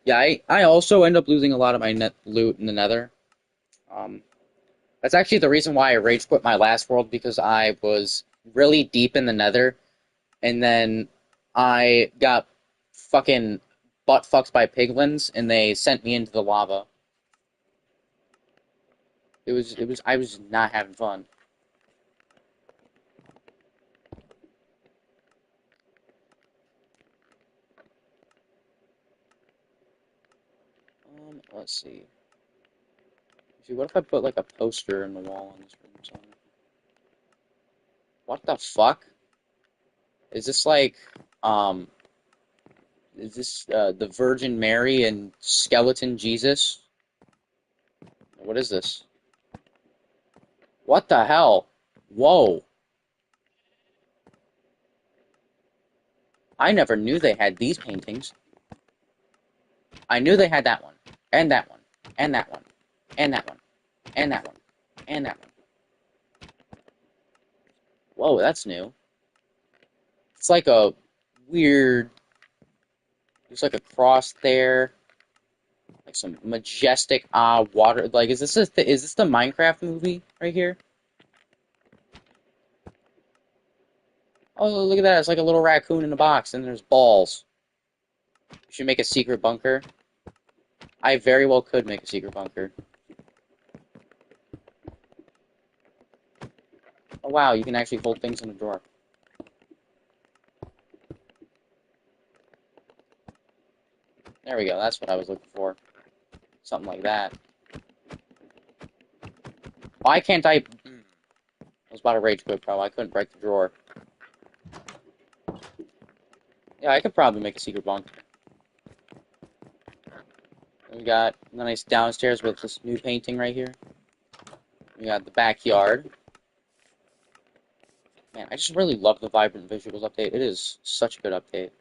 Yeah, I also end up losing a lot of my net loot in the nether. Um, that's actually the reason why I rage quit my last world, because I was really deep in the nether, and then I got fucking butt fucked by piglins, and they sent me into the lava. I was not having fun. Let's see. See, what if I put like a poster in the wall on this room or something? What the fuck? Is this like, um, is this the Virgin Mary and Skeleton Jesus? What is this? What the hell? Whoa. I never knew they had these paintings. I knew they had that one, and that one, and that one, and that one, and that one, and that one. Whoa, that's new. It's like a weird, there's like a cross there, like some majestic water. Like, is this the Minecraft movie right here? Oh, look at that. It's like a little raccoon in a box, and there's balls. We should make a secret bunker. I very well could make a secret bunker. Oh, wow, you can actually hold things in a drawer. There we go. That's what I was looking for. Something like that. Why can't I... I was about to rage quit, bro. I couldn't break the drawer. Yeah, I could probably make a secret bunker. We got the nice downstairs with this new painting right here. We got the backyard. Man, I just really love the Vibrant Visuals update. It is such a good update.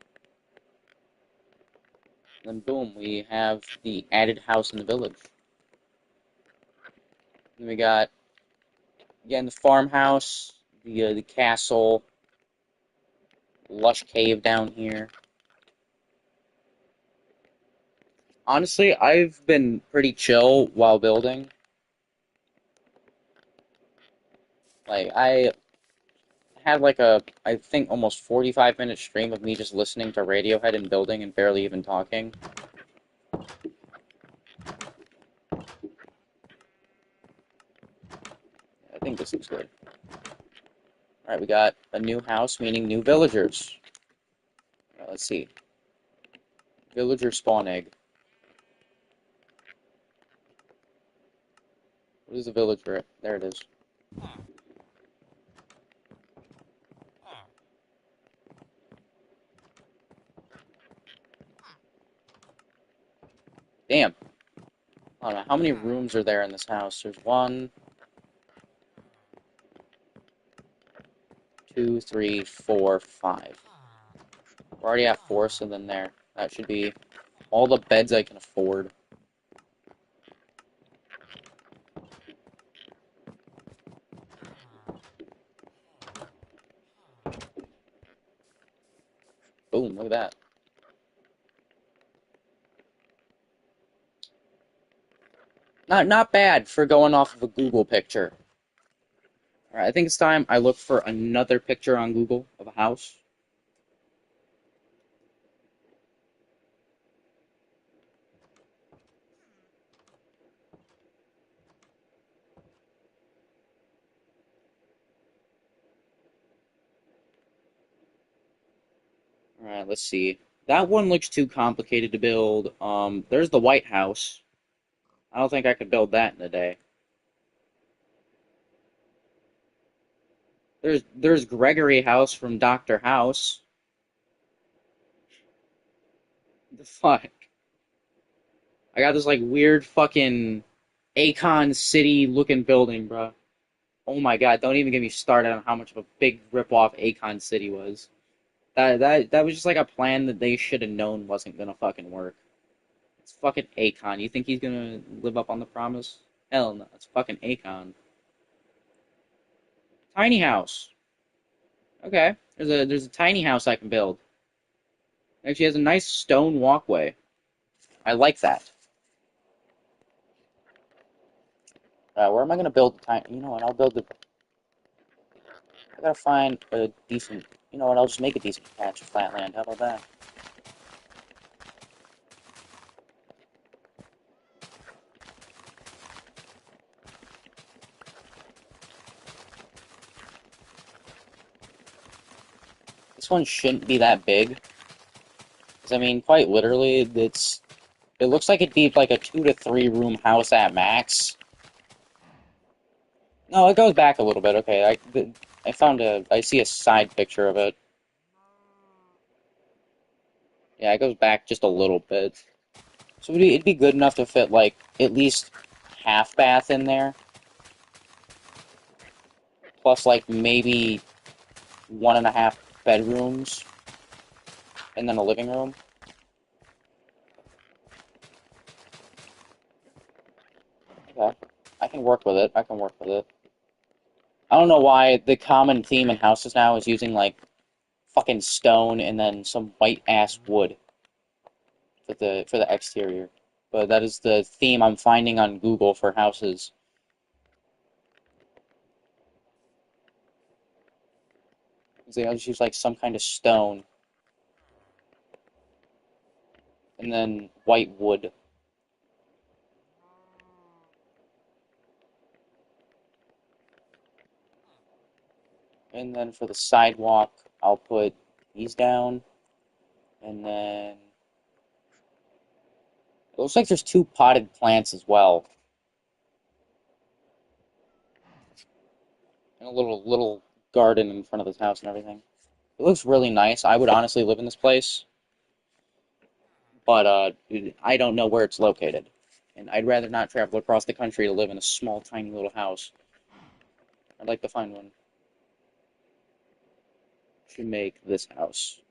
Then boom, we have the added house in the village. Then we got again the farmhouse, the castle, lush cave down here. Honestly, I've been pretty chill while building. Like I had like a I think almost 45-minute stream of me just listening to Radiohead and building and barely even talking. I think this looks good. Alright, we got a new house, meaning new villagers. Let's see. Villager spawn egg. What is a villager? There it is. Damn. I don't know. How many rooms are there in this house? There's 1, 2, 3, 4, 5. We're already at 4, so then there. That should be all the beds I can afford. Boom, look at that. Not bad for going off of a Google picture. Alright, I think it's time I look for another picture on Google of a house. Alright, let's see. That one looks too complicated to build. There's the White House. I don't think I could build that in a day. There's Gregory House from Doctor House. The fuck? I got this like weird fucking Akon City looking building, bro. Oh my god, don't even get me started on how much of a big ripoff Akon City was. That was just like a plan that they should have known wasn't gonna fucking work. It's fucking Akon. You think he's gonna live up on the promise? Hell no, it's fucking Akon. Tiny house. Okay. There's a tiny house I can build. Actually has a nice stone walkway. I like that. Where am I gonna build the tiny? You know what? I'll build the. I gotta find a decent. You know what? I'll just make a decent patch of flat land. How about that? This one shouldn't be that big. Because, I mean, quite literally, it looks like it'd be like a 2 to 3 room house at max. No, it goes back a little bit. Okay, I see a side picture of it. Yeah, it goes back just a little bit. So it'd be good enough to fit, like, at least half bath in there. Plus, like, maybe 1.5 bedrooms. And then a living room. Okay. I can work with it. I can work with it. I don't know why the common theme in houses now is using, like, fucking stone and then some white-ass wood for the exterior. But that is the theme I'm finding on Google for houses. I'll just use like some kind of stone, and then white wood. And then for the sidewalk, I'll put these down, and then it looks like there's two potted plants as well, and a little garden in front of this house and everything. It looks really nice. I would honestly live in this place, but I don't know where it's located, and I'd rather not travel across the country to live in a small, tiny little house. I'd like to find one to make this house.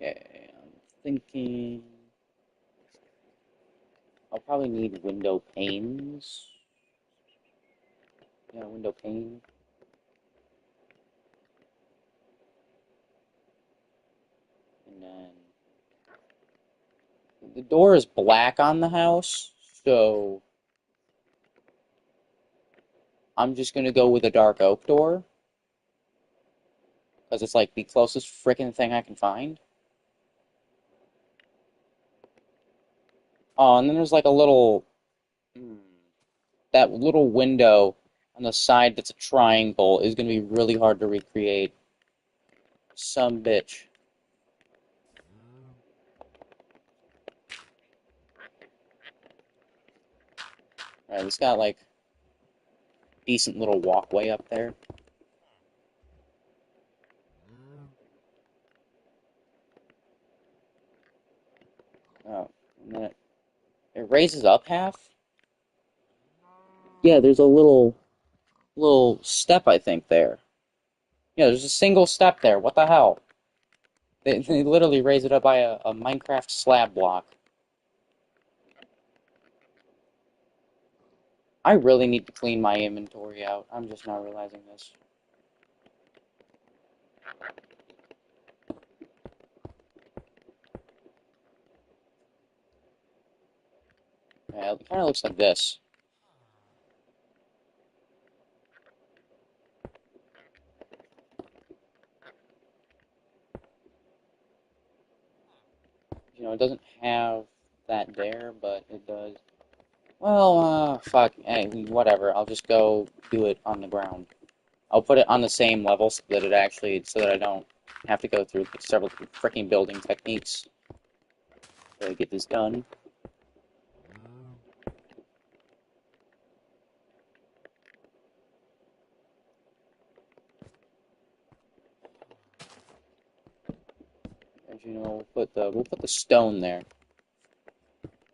Okay, I'm thinking I'll probably need window panes. Yeah, window pane. And then the door is black on the house, so I'm just gonna go with a dark oak door because it's like the closest freaking thing I can find. Oh, and then there's like a little that little window on the side that's a triangle is gonna be really hard to recreate. Some bitch. Alright, it's got like decent little walkway up there. Oh, and then it raises up half. Yeah, there's a little step I think there. Yeah, there's a single step there. What the hell? They literally raise it up by a Minecraft slab block. I really need to clean my inventory out. I'm just not realizing this. Yeah, it kind of looks like this. You know, it doesn't have that there, but it does. Well, fuck. Hey, whatever. I'll just go do it on the ground. I'll put it on the same level so that so that I don't have to go through several freaking building techniques to get this done. As you know, we'll put the stone there.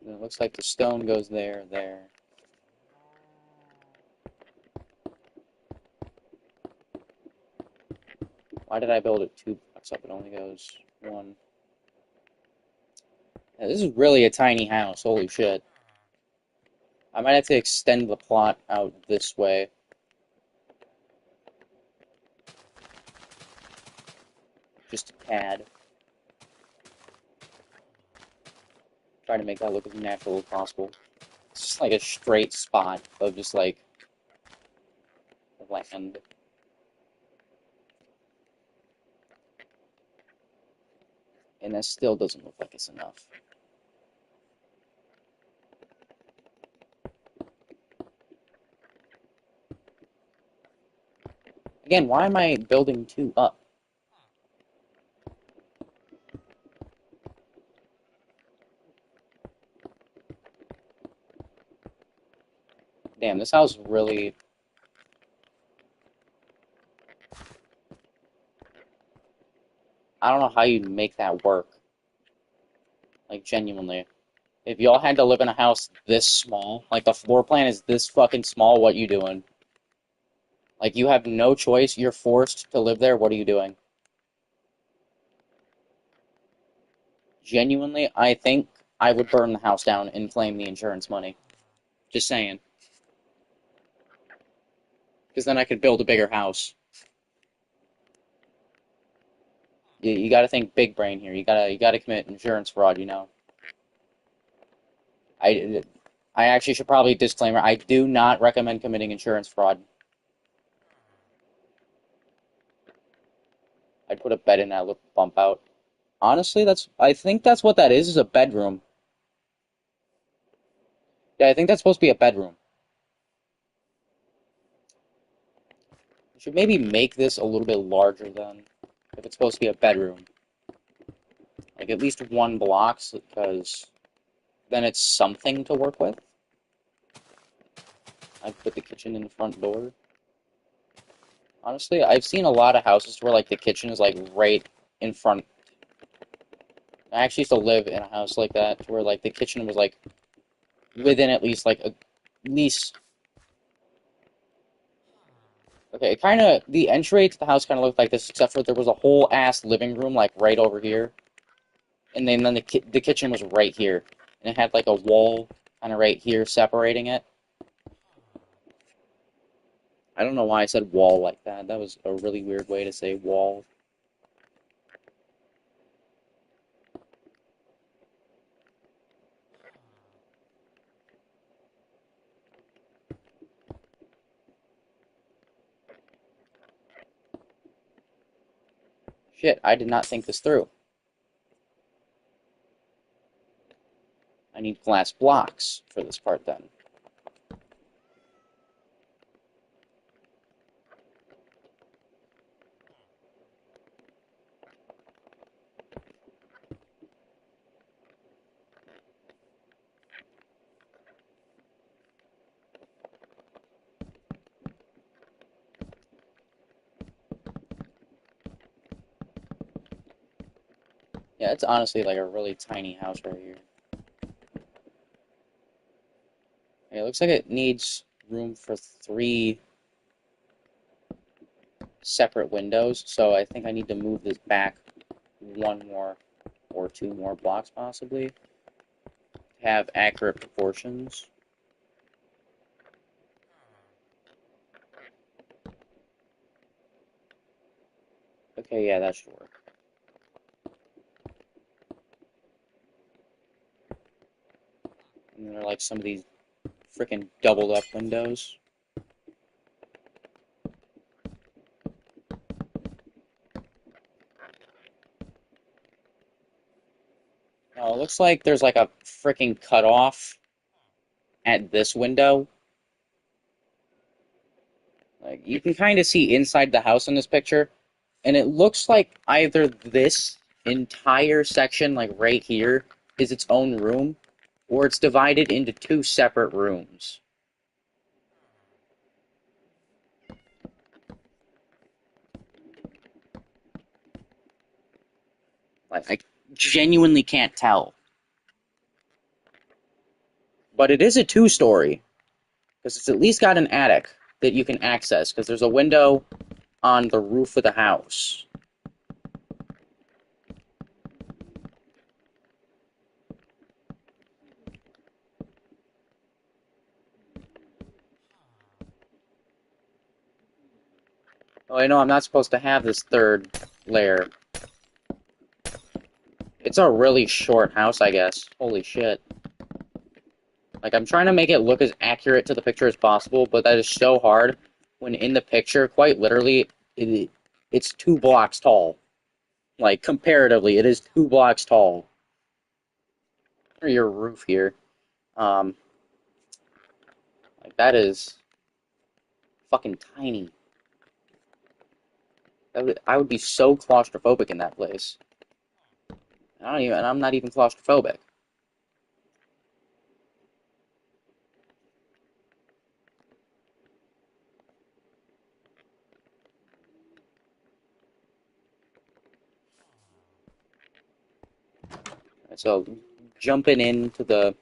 It looks like the stone goes there. Why did I build it two blocks up? It only goes one. Yeah, this is really a tiny house. Holy shit. I might have to extend the plot out this way. Just a tad. Try to make that look as natural as possible. It's just like a straight spot of just like land. And that still doesn't look like it's enough. Again, why am I building two up? Damn, this house really... I don't know how you'd make that work. Like, genuinely. If y'all had to live in a house this small, like the floor plan is this fucking small, what you doing? Like, you have no choice, you're forced to live there, what are you doing? Genuinely, I think I would burn the house down and claim the insurance money. Just saying. Because then I could build a bigger house. You gotta think big brain here. You gotta commit insurance fraud, you know. I I actually should probably disclaimer, I do not recommend committing insurance fraud. I'd put a bed in that little bump out. Honestly, I think that's what that is a bedroom. Yeah, I think that's supposed to be a bedroom. You should maybe make this a little bit larger then, if it's supposed to be a bedroom. Like at least one block, because then it's something to work with. I'd put the kitchen in the front door. Honestly, I've seen a lot of houses where like the kitchen is like right in front. I actually used to live in a house like that, where like the kitchen was like within at least like at least. Okay, kind of the entry to the house kind of looked like this, except for there was a whole ass living room like right over here, and then the kitchen was right here, and it had like a wall kind of right here separating it. I don't know why I said wall like that. That was a really weird way to say wall. Shit, I did not think this through. I need glass blocks for this part then. Yeah, it's honestly like a really tiny house right here. Yeah, it looks like it needs room for 3 separate windows, so I think I need to move this back 1 more or 2 more blocks possibly to have accurate proportions. Okay, yeah, that should work. And there are like some of these freaking doubled up windows. Oh, it looks like there's like a freaking cutoff at this window. Like you can kind of see inside the house in this picture, and it looks like either this entire section, like right here, is its own room, or it's divided into 2 separate rooms. Like I genuinely can't tell. But it is a 2-story, because it's at least got an attic that you can access, because there's a window on the roof of the house. Oh, I know I'm not supposed to have this 3rd layer. It's a really short house, I guess. Holy shit. Like, I'm trying to make it look as accurate to the picture as possible, but that is so hard when in the picture, quite literally, it's 2 blocks tall. Like, comparatively, it is 2 blocks tall. Or your roof here. Um, like, that is fucking tiny. I would be so claustrophobic in that place. I'm not even claustrophobic. So, jumping into the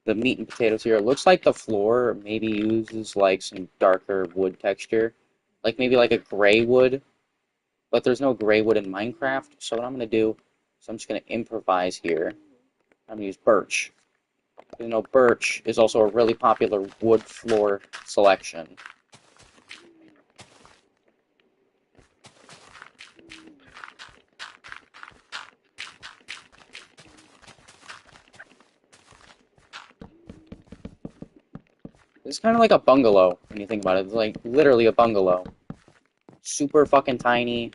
meat and potatoes here, it looks like the floor maybe uses like some darker wood texture. Like maybe like a gray wood, but there's no gray wood in Minecraft. So what I'm gonna do is I'm just gonna improvise here. I'm gonna use birch. You know, birch is also a really popular wood floor selection. It's kind of like a bungalow when you think about it. It's like literally a bungalow. Super fucking tiny.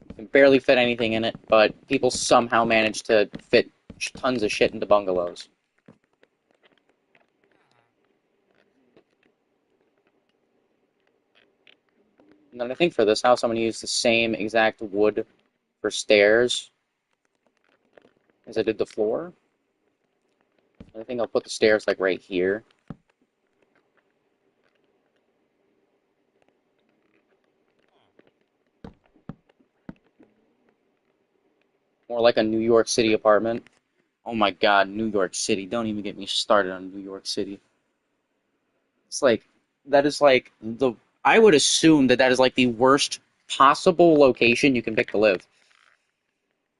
You can barely fit anything in it, but people somehow manage to fit tons of shit into bungalows. And then I think for this house, I'm going to use the same exact wood for stairs as I did the floor. I think I'll put the stairs like right here. More like a New York City apartment. Oh my god, New York City. Don't even get me started on New York City. It's like, that is like the. I would assume that that is like the worst possible location you can pick to live.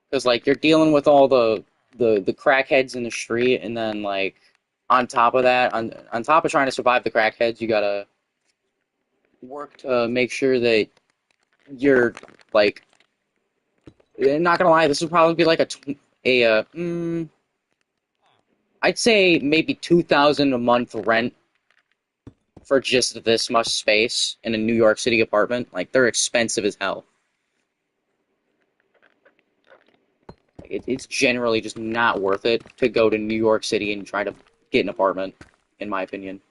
Because, like, you're dealing with all the crackheads in the street, and then, like, on top of that, on top of trying to survive the crackheads, you gotta work to make sure that you're, like, not gonna lie, this would probably be like I'd say maybe 2,000 a month rent for just this much space in a New York City apartment. Like, they're expensive as hell. It's generally just not worth it to go to New York City and try to get an apartment, in my opinion.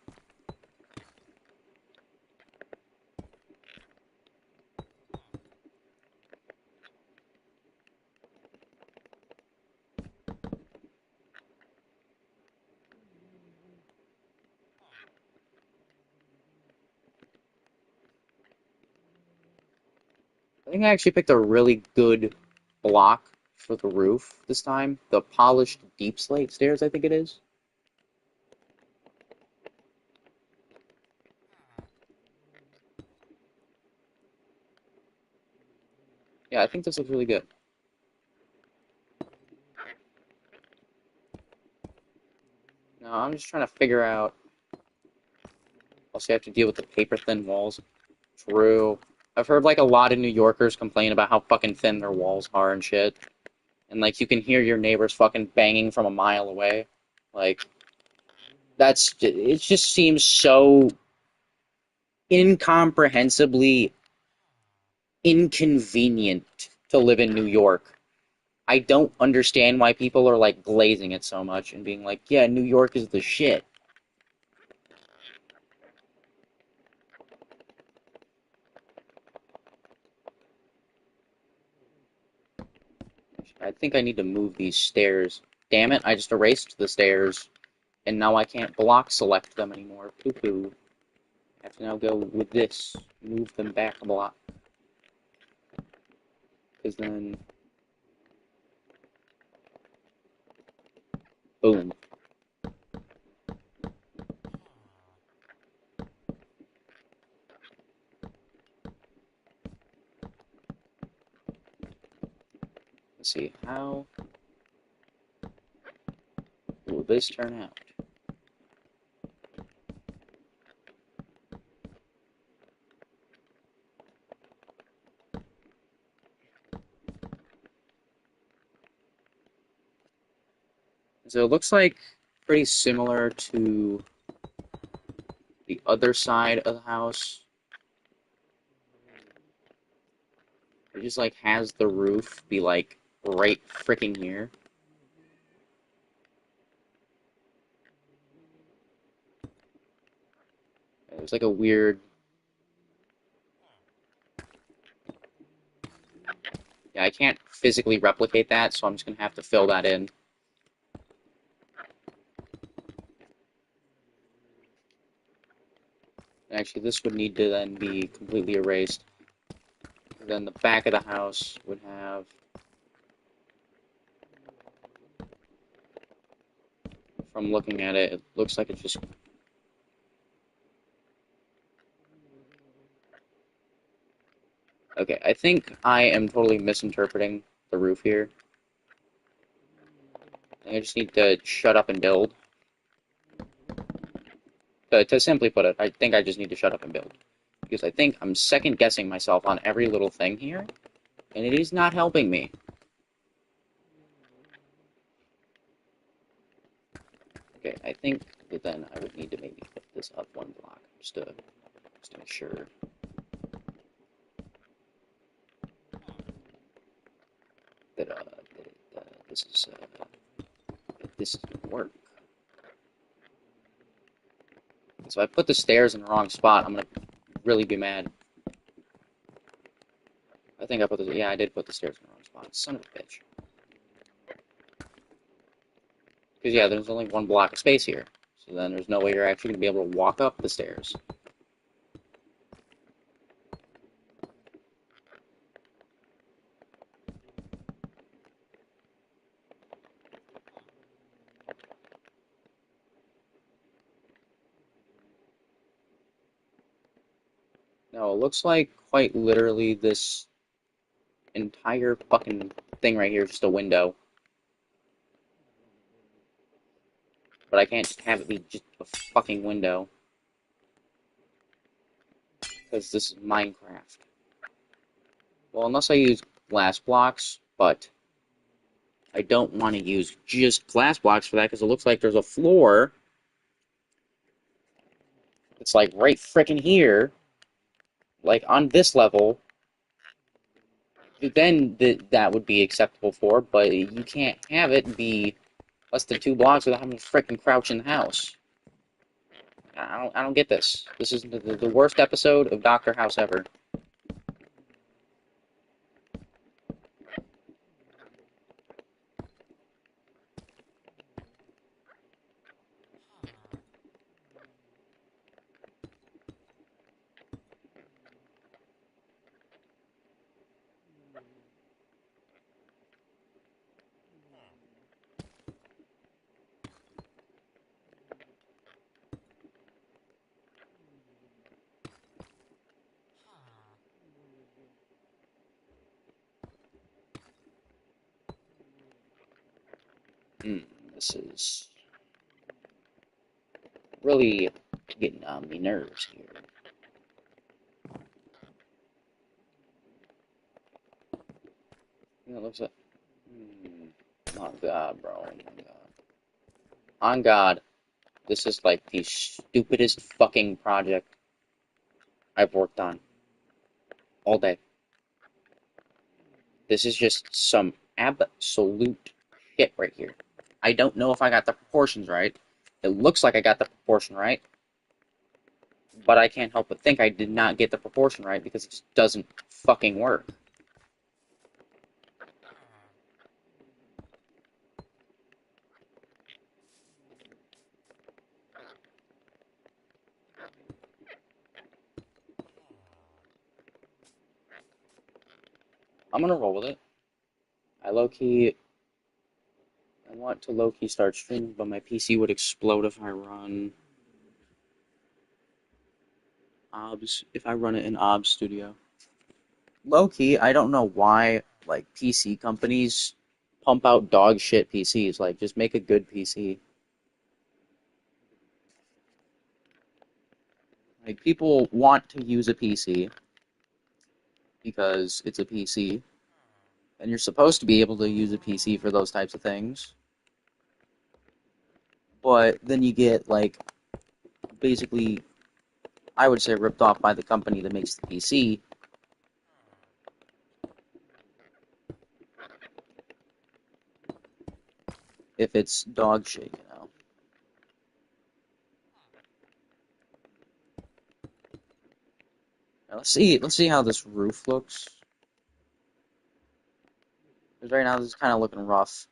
I think I actually picked a really good block for the roof this time. The polished deep slate stairs, I think it is. Yeah, I think this looks really good. Now, I'm just trying to figure out. Also, you have to deal with the paper thin walls. True. I've heard like a lot of New Yorkers complain about how fucking thin their walls are and shit. And like you can hear your neighbors fucking banging from a mile away. Like it just seems so incomprehensibly inconvenient to live in New York. I don't understand why people are like glazing it so much and being like, yeah, New York is the shit. I think I need to move these stairs. Damn it, I just erased the stairs, and now I can't block select them anymore. Poo poo. I have to now go with this. Move them back a block. Because then. Boom. Let's see, how will this turn out? So it looks like pretty similar to the other side of the house. It just like has the roof be like right freaking here. There's like a weird. Yeah, I can't physically replicate that, so I'm just gonna have to fill that in. Actually, this would need to then be completely erased. Then the back of the house would have. From looking at it, it looks like it's just. Okay, I think I am totally misinterpreting the roof here. I just need to shut up and build. To simply put it, I think I just need to shut up and build. Because I think I'm second guessing myself on every little thing here, and it is not helping me. Okay, I think But then I would need to maybe put this up one block just to make sure that this is gonna work. So if I put the stairs in the wrong spot, I'm gonna really be mad. I think I put the I did put the stairs in the wrong spot. Son of a bitch. Because yeah, there's only one block of space here, so then there's no way you're actually gonna be able to walk up the stairs. No, it looks like quite literally this entire fucking thing right here is just a window. But I can't just have it be just a fucking window. Because this is Minecraft. Well, unless I use glass blocks, but I don't want to use just glass blocks for that because it looks like there's a floor. It's like right frickin' here, like on this level. Then that would be acceptable for, but you can't have it be less than 2 blocks without having to frickin' crouch in the house. I don't get this. This is the worst episode of Doctor House ever. This is really getting on my nerves here. It looks like. Oh God, bro. Oh my God. On God, this is like the stupidest fucking project I've worked on all day. This is just some absolute shit right here. I don't know if I got the proportions right. It looks like I got the proportion right, but I can't help but think I did not get the proportion right because it just doesn't fucking work. I'm gonna roll with it. I want to low-key start streaming, but my PC would explode if I run OBS, if I run it in OBS Studio. Low-key, I don't know why, like, PC companies pump out dog shit PCs. Like, just make a good PC. Like, people want to use a PC because it's a PC, and you're supposed to be able to use a PC for those types of things. But then you get, like, basically, I would say ripped off by the company that makes the PC. If it's dog shit, you know. Now, let's see how this roof looks. Because right now this is kind of looking rough.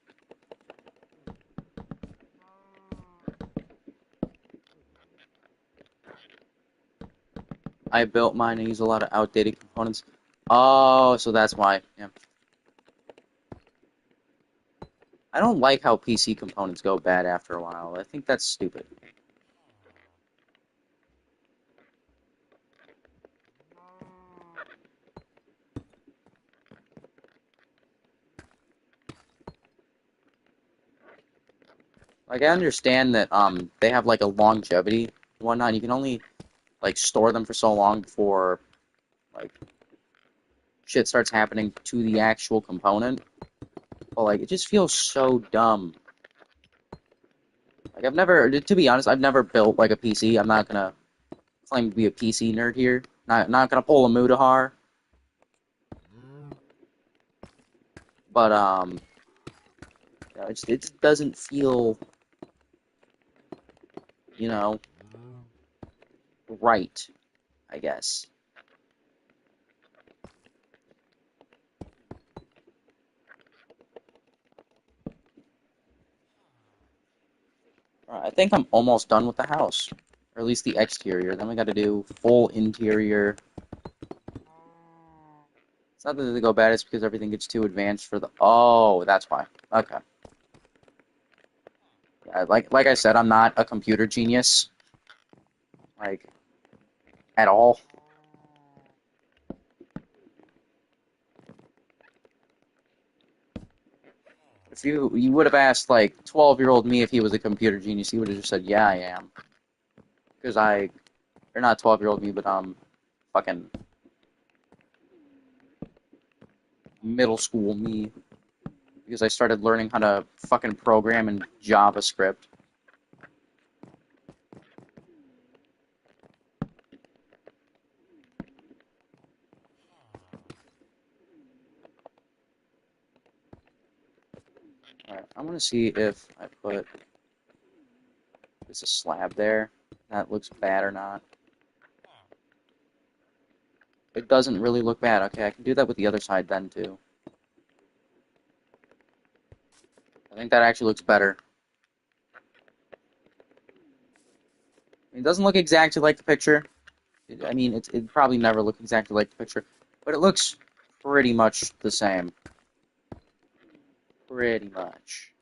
I built mine and use a lot of outdated components. Oh, so that's why. Yeah. I don't like how PC components go bad after a while. I think that's stupid. Like, I understand that they have like a longevity and whatnot. You can only like store them for so long before like shit starts happening to the actual component. But like, it just feels so dumb Like I've never, to be honest, I've never built like a PC. I'm not gonna claim to be a PC nerd here. Not gonna pull a Mutahar, but it just doesn't feel, you know, right, I guess. I think I'm almost done with the house, or at least the exterior. Then we got to do full interior. It's not that they go bad; it's because everything gets too advanced for the. Oh, that's why. Okay. Yeah, like I said, I'm not a computer genius, like at all. If you would have asked like 12-year-old me if he was a computer genius, he would have just said, "Yeah, I am," because or not 12-year-old me, but fucking middle school me, because I started learning how to fucking program in JavaScript. All right, I'm gonna see if I put there's a slab there. That looks bad or not. It doesn't really look bad. Okay, I can do that with the other side then too. I think that actually looks better. It doesn't look exactly like the picture. I mean, it probably never looked exactly like the picture, but it looks pretty much the same. Pretty much.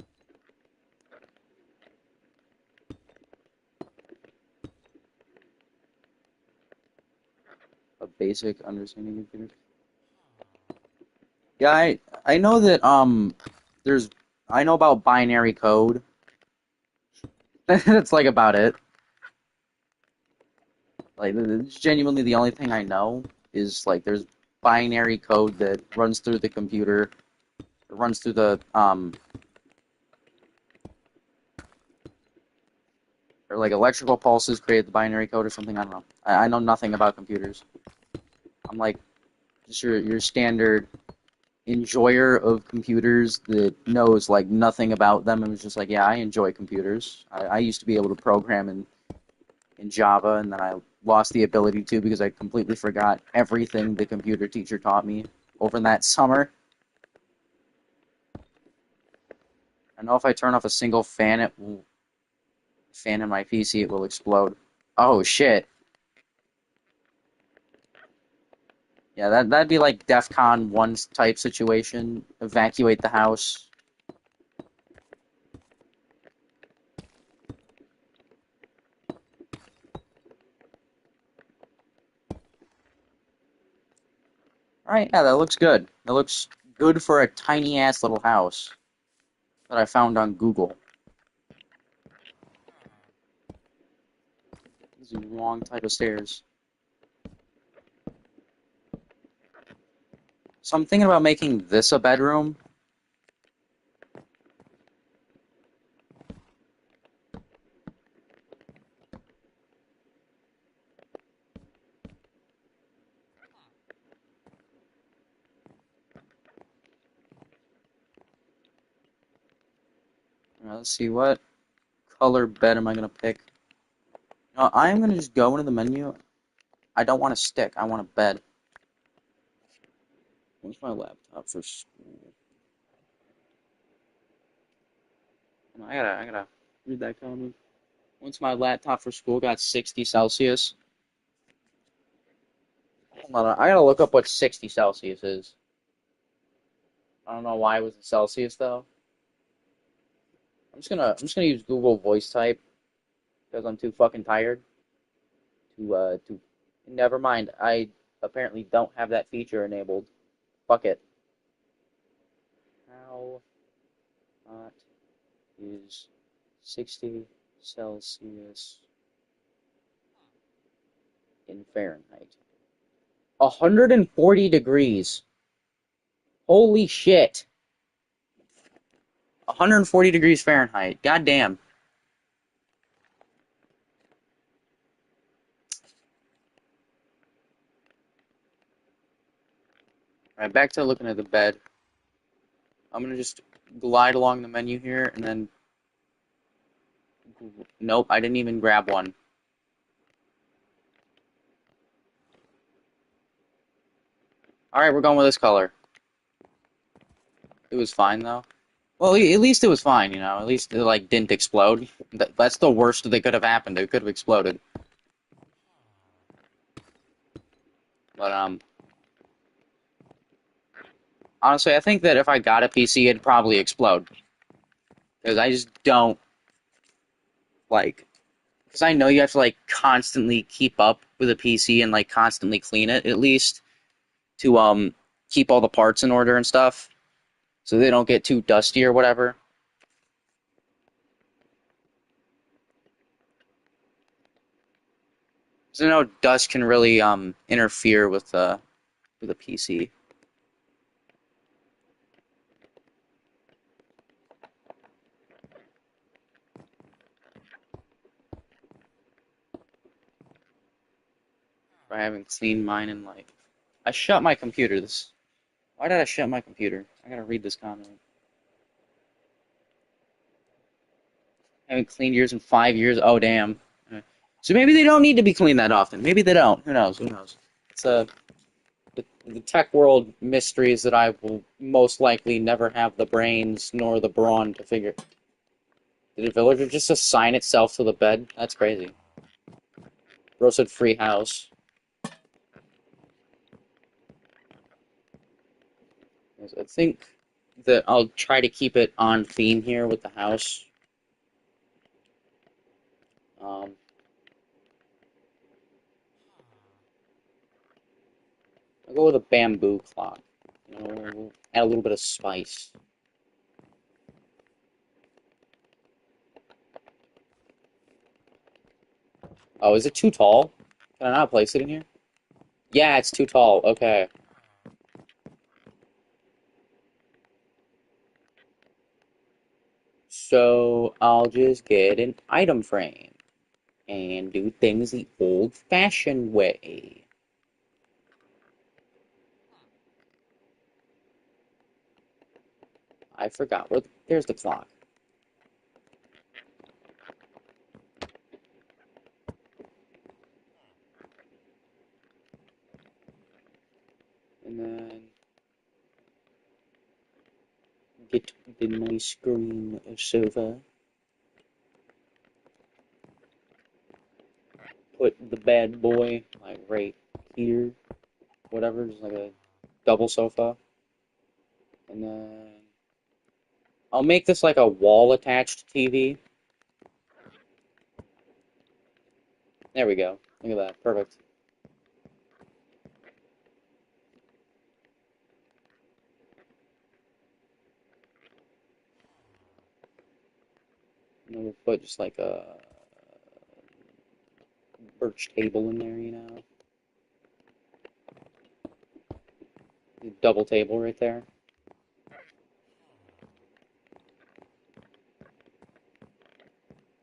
A basic understanding of computers. Yeah, I know that there's I know about binary code. That's like about it. Like it's genuinely the only thing I know is like there's binary code that runs through the computer, runs through the or like electrical pulses create the binary code or something. I don't know. I know nothing about computers. I'm like just your standard enjoyer of computers that knows like nothing about them and was just like, yeah, I enjoy computers. I used to be able to program in Java, and then I lost the ability to because I completely forgot everything the computer teacher taught me over that summer. I know if I turn off a single fan in my PC, it will explode. Oh shit. Yeah, that'd be like DEF CON 1 type situation. Evacuate the house. Alright, yeah, that looks good. That looks good for a tiny ass little house that I found on Google. This is the wrong type of stairs. So I'm thinking about making this a bedroom. Let's see, what color bed am I going to pick? No, I'm going to just go into the menu. I don't want a stick. I want a bed. Where's my laptop for school? I gotta read that comment. Once my laptop for school got 60 Celsius. Hold on, I gotta look up what 60 Celsius is. I don't know why it was in Celsius though. I'm just gonna use Google Voice Type because I'm too fucking tired to. Never mind. I apparently don't have that feature enabled. Fuck it. How hot is 60 Celsius in Fahrenheit? 140 degrees. Holy shit. 140 degrees Fahrenheit. God damn. Alright, back to looking at the bed. I'm gonna just glide along the menu here and then. Nope, I didn't even grab one. Alright, we're going with this color. It was fine though. Well, at least it was fine, you know. At least it like didn't explode. That's the worst that could have happened. It could have exploded. But honestly, I think that if I got a PC, it'd probably explode because I just don't like. Because I know you have to like constantly keep up with a PC and like constantly clean it at least to keep all the parts in order and stuff, so they don't get too dusty or whatever. So I know dust can really interfere with a PC. I haven't cleaned mine in like. I shut my computer. Why did I shut my computer? I gotta read this comment. I haven't cleaned yours in 5 years. Oh damn. So maybe they don't need to be cleaned that often. Maybe they don't. Who knows? Who knows? It's the tech world mysteries that I will most likely never have the brains nor the brawn to figure. Did the villager just assign itself to the bed? That's crazy. Bro said free house. I think that I'll try to keep it on theme here with the house. Um, I'll go with a bamboo clock. You know, we'll add a little bit of spice. Oh, is it too tall? Can I not place it in here? Yeah, it's too tall. Okay. So I'll just get an item frame and do things the old-fashioned way. I forgot. There's the clock. And then get the nice green sofa. Put the bad boy like right here. Whatever, just like a double sofa. And then I'll make this like a wall-attached TV. There we go. Look at that. Perfect. And then we'll put just like a birch table in there, you know. Double table right there.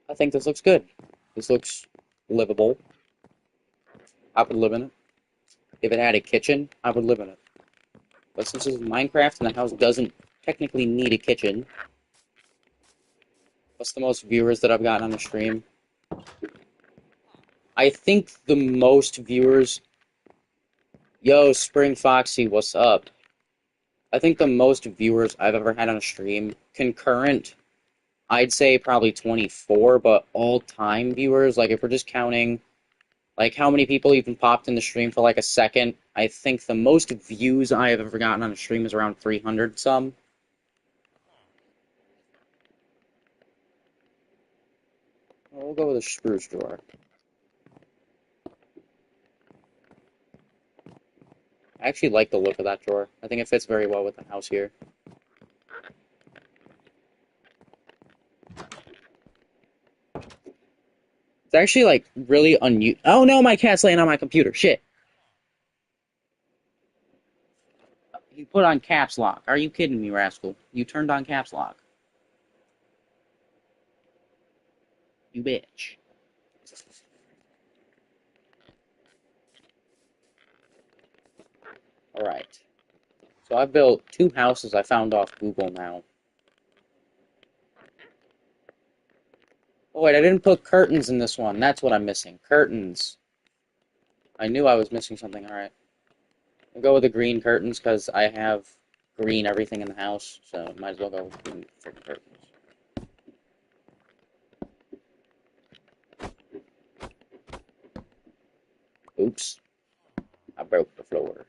I think this looks good. This looks livable. I would live in it. If it had a kitchen, I would live in it. But since this is Minecraft and the house doesn't technically need a kitchen, what's the most viewers that I've gotten on the stream? I think the most viewers. Yo, Spring Foxy, what's up? I think the most viewers I've ever had on a stream, concurrent, I'd say probably 24, but all-time viewers, like if we're just counting, like how many people even popped in the stream for like a second, I think the most views I have ever gotten on a stream is around 300 some. We'll go with a spruce drawer. I actually like the look of that drawer. I think it fits very well with the house here. It's actually like really unusual. Oh no, my cat's laying on my computer. Shit. You put on caps lock. Are you kidding me, rascal? You turned on caps lock. You bitch. Alright. So I built 2 houses I found off Google now. Oh wait, I didn't put curtains in this one. That's what I'm missing. Curtains. I knew I was missing something. Alright. I'll go with the green curtains because I have green everything in the house, so might as well go with green freaking curtains. Oops. I broke the floor.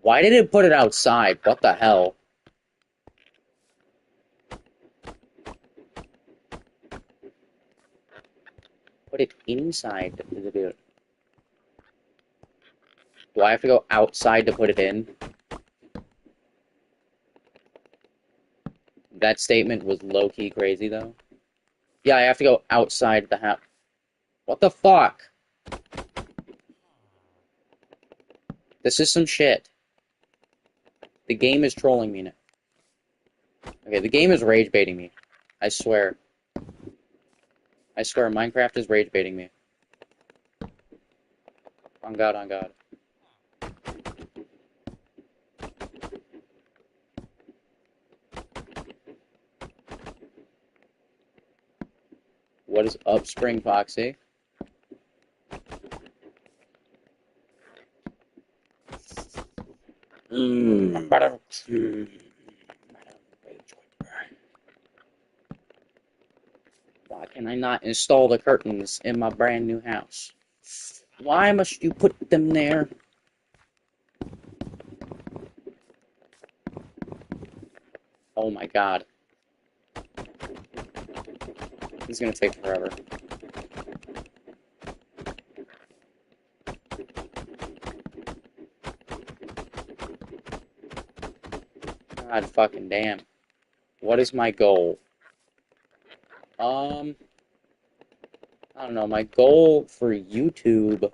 Why did it put it outside? What the hell? Put it inside the building. Do I have to go outside to put it in? That statement was low-key crazy, though. Yeah, I have to go outside the house. What the fuck? This is some shit. The game is trolling me now. Okay, the game is rage baiting me. I swear. I swear, Minecraft is rage baiting me. On God, on God. What is up, Spring Foxy? Why can I not install the curtains in my brand new house? Why must you put them there? Oh my God. This is gonna take forever. God fucking damn. What is my goal? I don't know. My goal for YouTube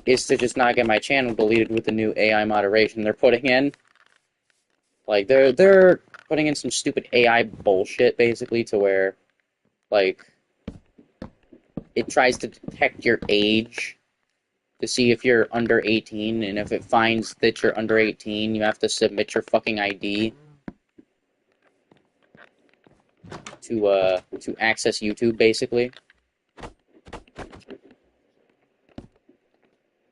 is to just not get my channel deleted with the new AI moderation they're putting in. Like, they're putting in some stupid AI bullshit, basically, to where, like, it tries to detect your age to see if you're under 18, and if it finds that you're under 18, you have to submit your fucking ID to access YouTube, basically.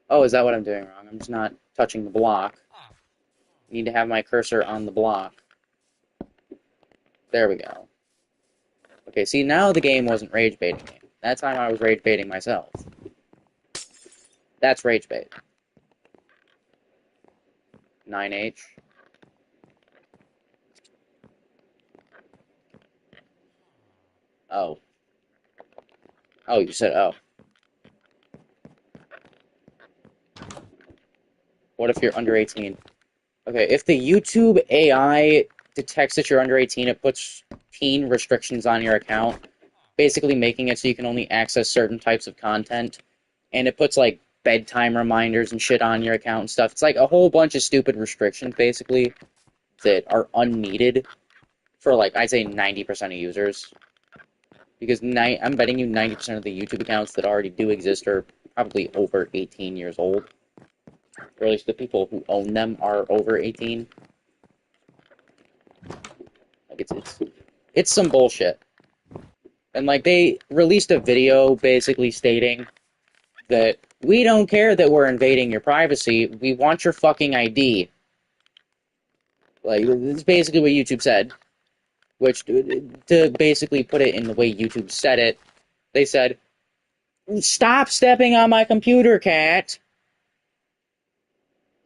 Oh, is that what I'm doing wrong? I'm just not touching the block. I need to have my cursor on the block. There we go. Okay, see, now the game wasn't rage baiting me. That time I was rage baiting myself. That's rage bait. 9H. Oh. Oh, you said oh. What if you're under 18? Okay, if the YouTube AI detects that you're under 18, it puts teen restrictions on your account, basically making it so you can only access certain types of content, and it puts, like, bedtime reminders and shit on your account and stuff. It's like a whole bunch of stupid restrictions, basically, that are unneeded for, like, I'd say 90% of users. Because I'm betting you 90% of the YouTube accounts that already do exist are probably over 18 years old. Or at least the people who own them are over 18. Like, it's some bullshit. And, like, they released a video basically stating that we don't care that we're invading your privacy, we want your fucking ID. Like, this is basically what YouTube said. Which, to basically put it in the way YouTube said it, they said, stop stepping on my computer, cat.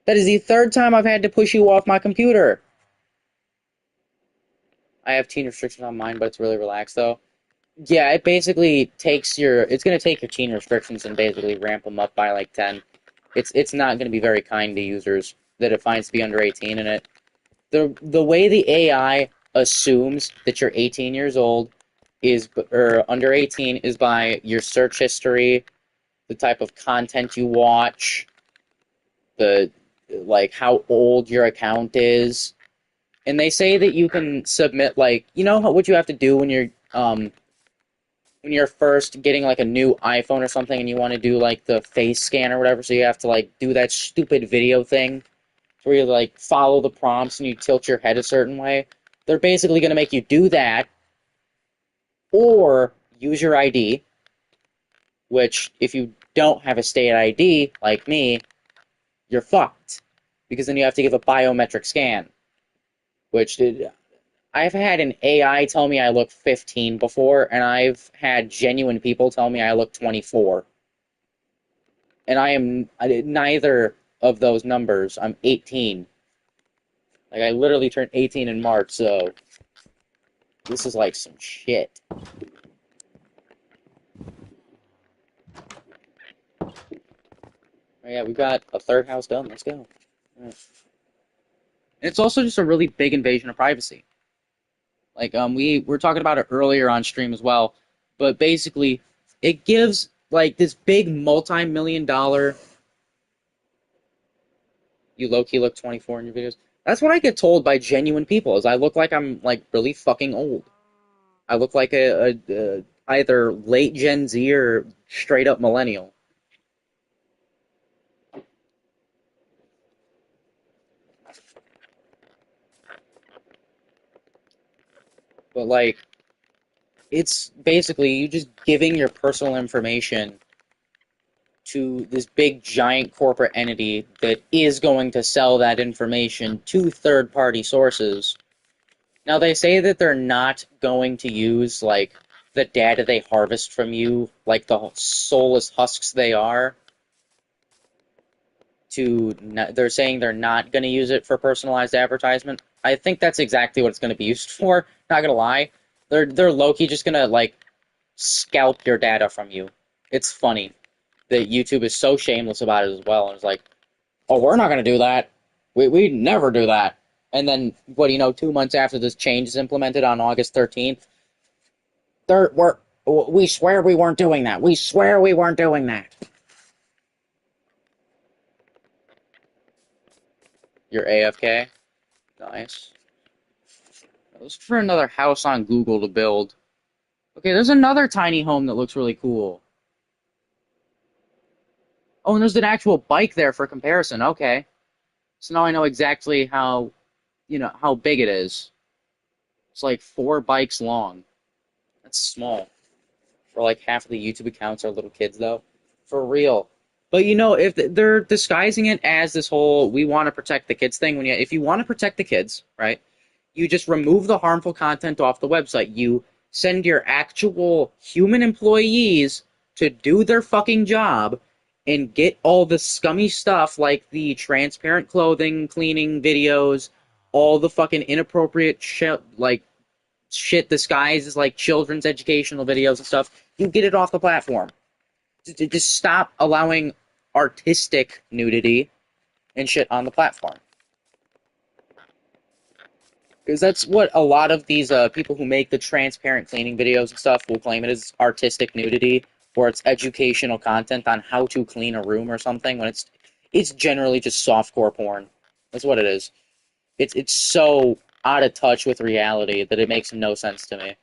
That is the third time I've had to push you off my computer. I have teen restrictions on mine, but it's really relaxed, though. Yeah, it basically takes it's going to take your teen restrictions and basically ramp them up by, like, 10. It's not going to be very kind to users that it finds to be under 18 in it. The way the AI assumes that you're 18 years old or under 18 is by your search history, the type of content you watch, like, how old your account is. And they say that you can submit, like, you know what you have to do when you're when you're first getting like a new iPhone or something and you want to do like the face scan or whatever, so you have to like do that stupid video thing where you like follow the prompts and you tilt your head a certain way. They're basically going to make you do that or use your ID, which if you don't have a state ID like me, you're fucked because then you have to give a biometric scan, which I've had an AI tell me I look 15 before, and I've had genuine people tell me I look 24. And I am neither of those numbers. I'm 18. Like, I literally turned 18 in March, so this is like some shit. Oh, yeah, we got a third house done. Let's go. Right. It's also just a really big invasion of privacy. Like, we were talking about it earlier on stream as well, but basically, it gives like this big multi-million dollar. You low-key look 24 in your videos. That's what I get told by genuine people. Is I look like I'm like really fucking old. I look like a either late Gen Z or straight up millennial. But like, it's basically you just giving your personal information to this big giant corporate entity that is going to sell that information to third-party sources. Now they say that they're not going to use like the data they harvest from you, like the soulless husks they are, they're saying they're not going to use it for personalized advertisement. I think that's exactly what it's going to be used for. Not gonna lie, they're low-key just gonna like scalp your data from you. It's funny that YouTube is so shameless about it as well, and it's like, oh, we're not gonna do that. We never do that. And then what do you know? 2 months after this change is implemented on August 13th, we swear we weren't doing that. We swear we weren't doing that. You're AFK. Nice. Let's look for another house on Google to build. Okay, there's another tiny home that looks really cool. Oh, and there's an actual bike there for comparison. Okay. So now I know exactly how big it is. It's like 4 bikes long. That's small. For like half of the YouTube accounts are little kids, though. For real. But if they're disguising it as this whole we want to protect the kids thing, if you want to protect the kids, right, you just remove the harmful content off the website. You send your actual human employees to do their fucking job and get all the scummy stuff like the transparent clothing cleaning videos, all the fucking inappropriate shit, like shit disguised as like children's educational videos and stuff. You get it off the platform. Just stop allowing artistic nudity and shit on the platform. Because that's what a lot of these people who make the transparent cleaning videos and stuff will claim it is artistic nudity, or it's educational content on how to clean a room or something, when it's generally just softcore porn. That's what it is. It's so out of touch with reality that it makes no sense to me.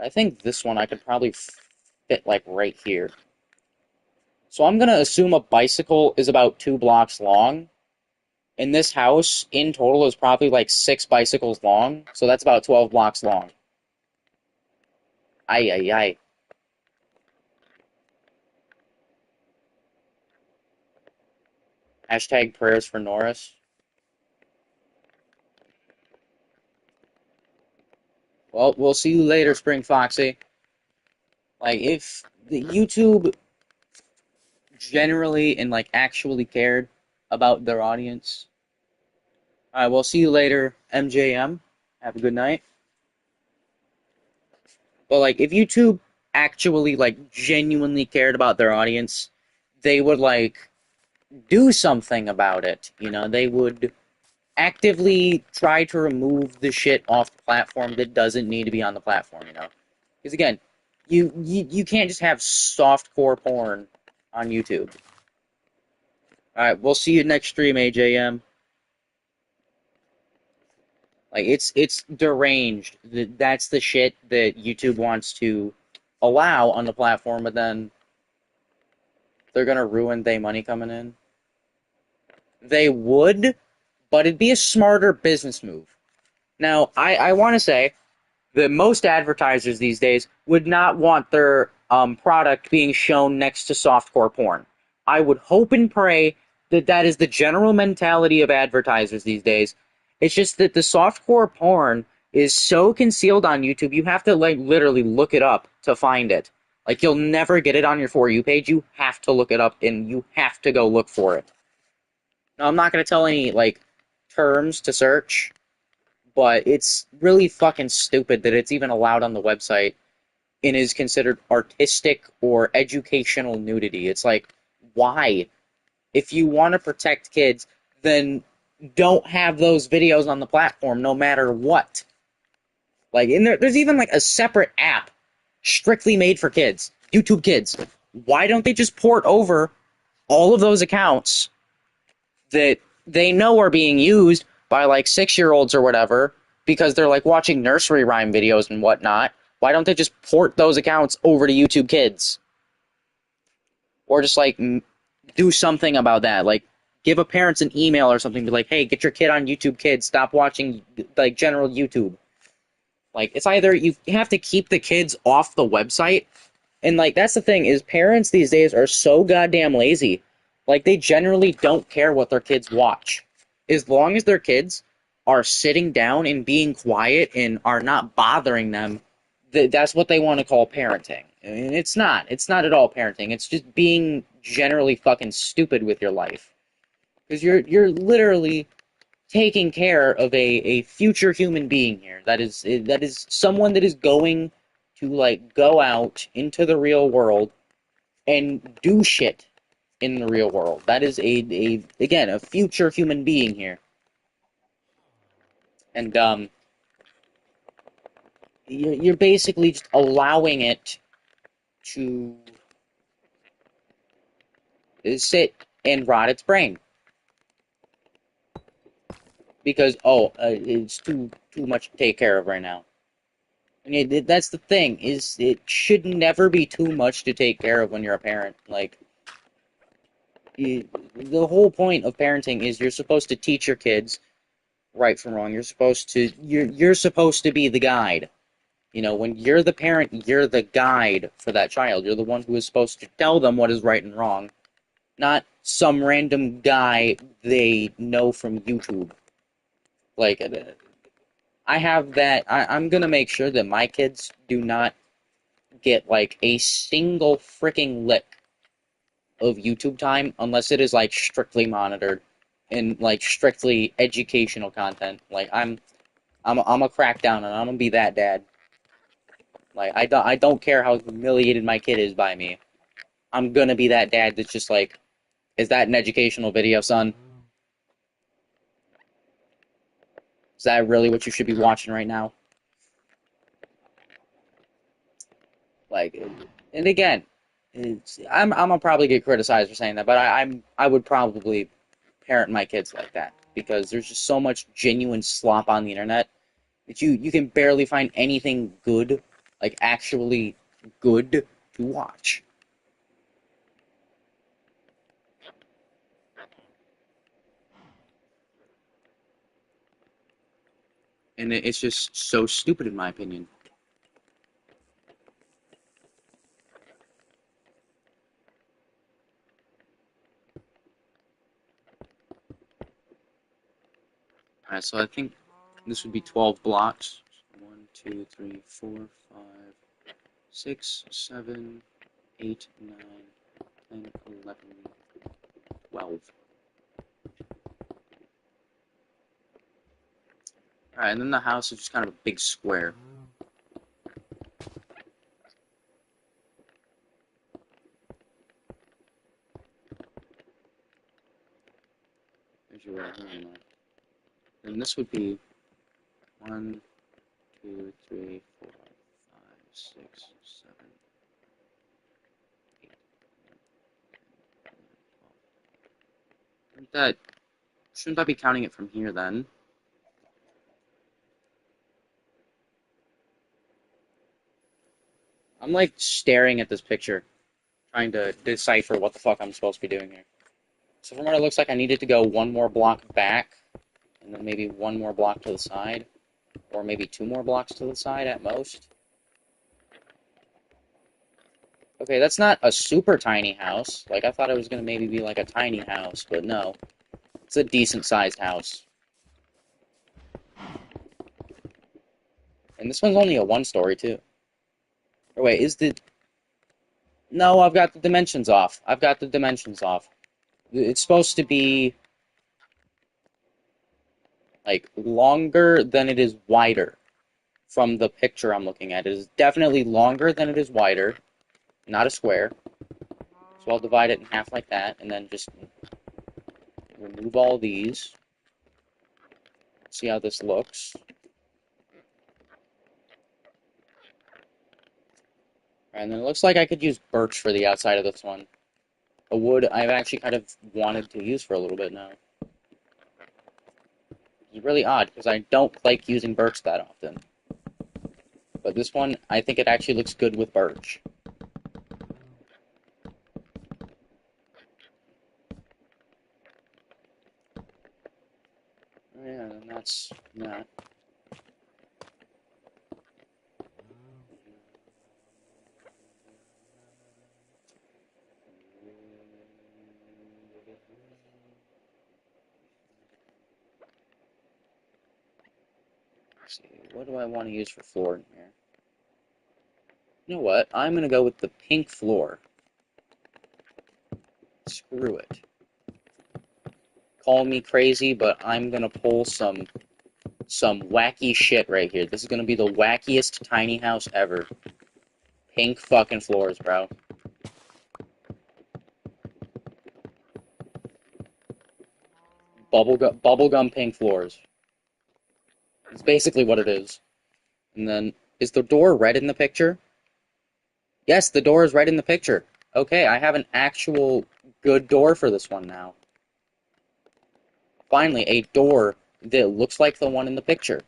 I think this one I could probably fit like right here. So I'm gonna assume a bicycle is about 2 blocks long. And this house in total is probably like 6 bicycles long, so that's about 12 blocks long. Ay ay ay. Hashtag prayers for Norris. Well, we'll see you later, Spring Foxy. Like, if the YouTube generally and like actually cared about their audience. Alright, we'll see you later, MJM. Have a good night. But like, if YouTube actually like genuinely cared about their audience, they would like do something about it. They would actively try to remove the shit off the platform that doesn't need to be on the platform. Because again, you can't just have softcore porn on YouTube. All right, we'll see you next stream, AJM. Like it's deranged. That's the shit that YouTube wants to allow on the platform, but then they're gonna ruin their money coming in. They would, but it'd be a smarter business move. Now, I want to say that most advertisers these days would not want their product being shown next to softcore porn. I would hope and pray that that is the general mentality of advertisers these days. It's just that the softcore porn is so concealed on YouTube, you have to like literally look it up to find it. Like you'll never get it on your For You page. You have to look it up and you have to go look for it. Now, I'm not going to tell any like terms to search, but it's really fucking stupid that it's even allowed on the website and is considered artistic or educational nudity. It's like, why? If you want to protect kids, then don't have those videos on the platform no matter what. Like, there's even like a separate app strictly made for kids, YouTube Kids. Why don't they just port over all of those accounts that they know are being used by like 6-year-olds or whatever because they're like watching nursery rhyme videos and whatnot? Why don't they just port those accounts over to YouTube Kids? Or just like do something about that. Like give a parents an email or something. Be like, hey, get your kid on YouTube Kids. Stop watching like general YouTube. Like it's either you have to keep the kids off the website, and like that's the thing is parents these days are so goddamn lazy. Like they generally don't care what their kids watch. As long as their kids are sitting down and being quiet and are not bothering them, that's what they want to call parenting. And it's not. It's not at all parenting. It's just being generally fucking stupid with your life. Because you're literally taking care of a future human being here. That is someone that is going to like go out into the real world and do shit in the real world. That is a again a future human being here, and you're basically just allowing it to sit and rot its brain because it's too much to take care of right now. And that's the thing is it should never be too much to take care of when you're a parent. Like the whole point of parenting is you're supposed to teach your kids right from wrong. You're supposed to be the guide. You know, when you're the parent, you're the guide for that child. You're the one who is supposed to tell them what is right and wrong, not some random guy they know from YouTube. Like, I have that. I'm gonna make sure that my kids do not get like a single freaking lick of YouTube time unless it is like strictly monitored and like strictly educational content. Like I'm a crackdown and I'm gonna be that dad. Like I don't care how humiliated my kid is by me. I'm gonna be that dad that's just like, is that an educational video, son? Is that really what you should be watching right now? Like, and again, I'm gonna probably get criticized for saying that, but I would probably parent my kids like that because there's just so much genuine slop on the internet that you can barely find anything good, like actually good to watch. And it's just so stupid in my opinion. Alright, so I think this would be 12 blocks. 1, 2, 3, 4, 5, 6, 7, 8, 9, 10, 11, 12. Alright, and then the house is just kind of a big square. There's your right hand. And this would be 1, 2, 3, 4, 5, 6, 7, 8, 9, 10, 11, 12. Shouldn't that be counting it from here then? I'm like staring at this picture, trying to decipher what the fuck I'm supposed to be doing here. So from what it looks like, I needed to go one more block back, and then maybe one more block to the side, or maybe two more blocks to the side at most. Okay, that's not a super tiny house. Like, I thought it was gonna maybe be like a tiny house, but no. It's a decent-sized house. And this one's only a one-story, too. Or wait, is the... No, I've got the dimensions off. I've got the dimensions off. It's supposed to be, like, longer than it is wider from the picture I'm looking at. It is definitely longer than it is wider, not a square. So I'll divide it in half like that, and then just remove all these. See how this looks. And then it looks like I could use birch for the outside of this one. A wood I've actually kind of wanted to use for a little bit now. It's really odd, because I don't like using birch that often. But this one, I think it actually looks good with birch. Oh, yeah, and that's that. Let's see, what do I want to use for floor in here? You know what? I'm going to go with the pink floor. Screw it. Call me crazy, but I'm going to pull some wacky shit right here. This is going to be the wackiest tiny house ever. Pink fucking floors, bro. Bubblegum pink floors. It's basically what it is. And then, is the door red in the picture? Yes, the door is red in the picture. Okay, I have an actual good door for this one now. Finally, a door that looks like the one in the picture.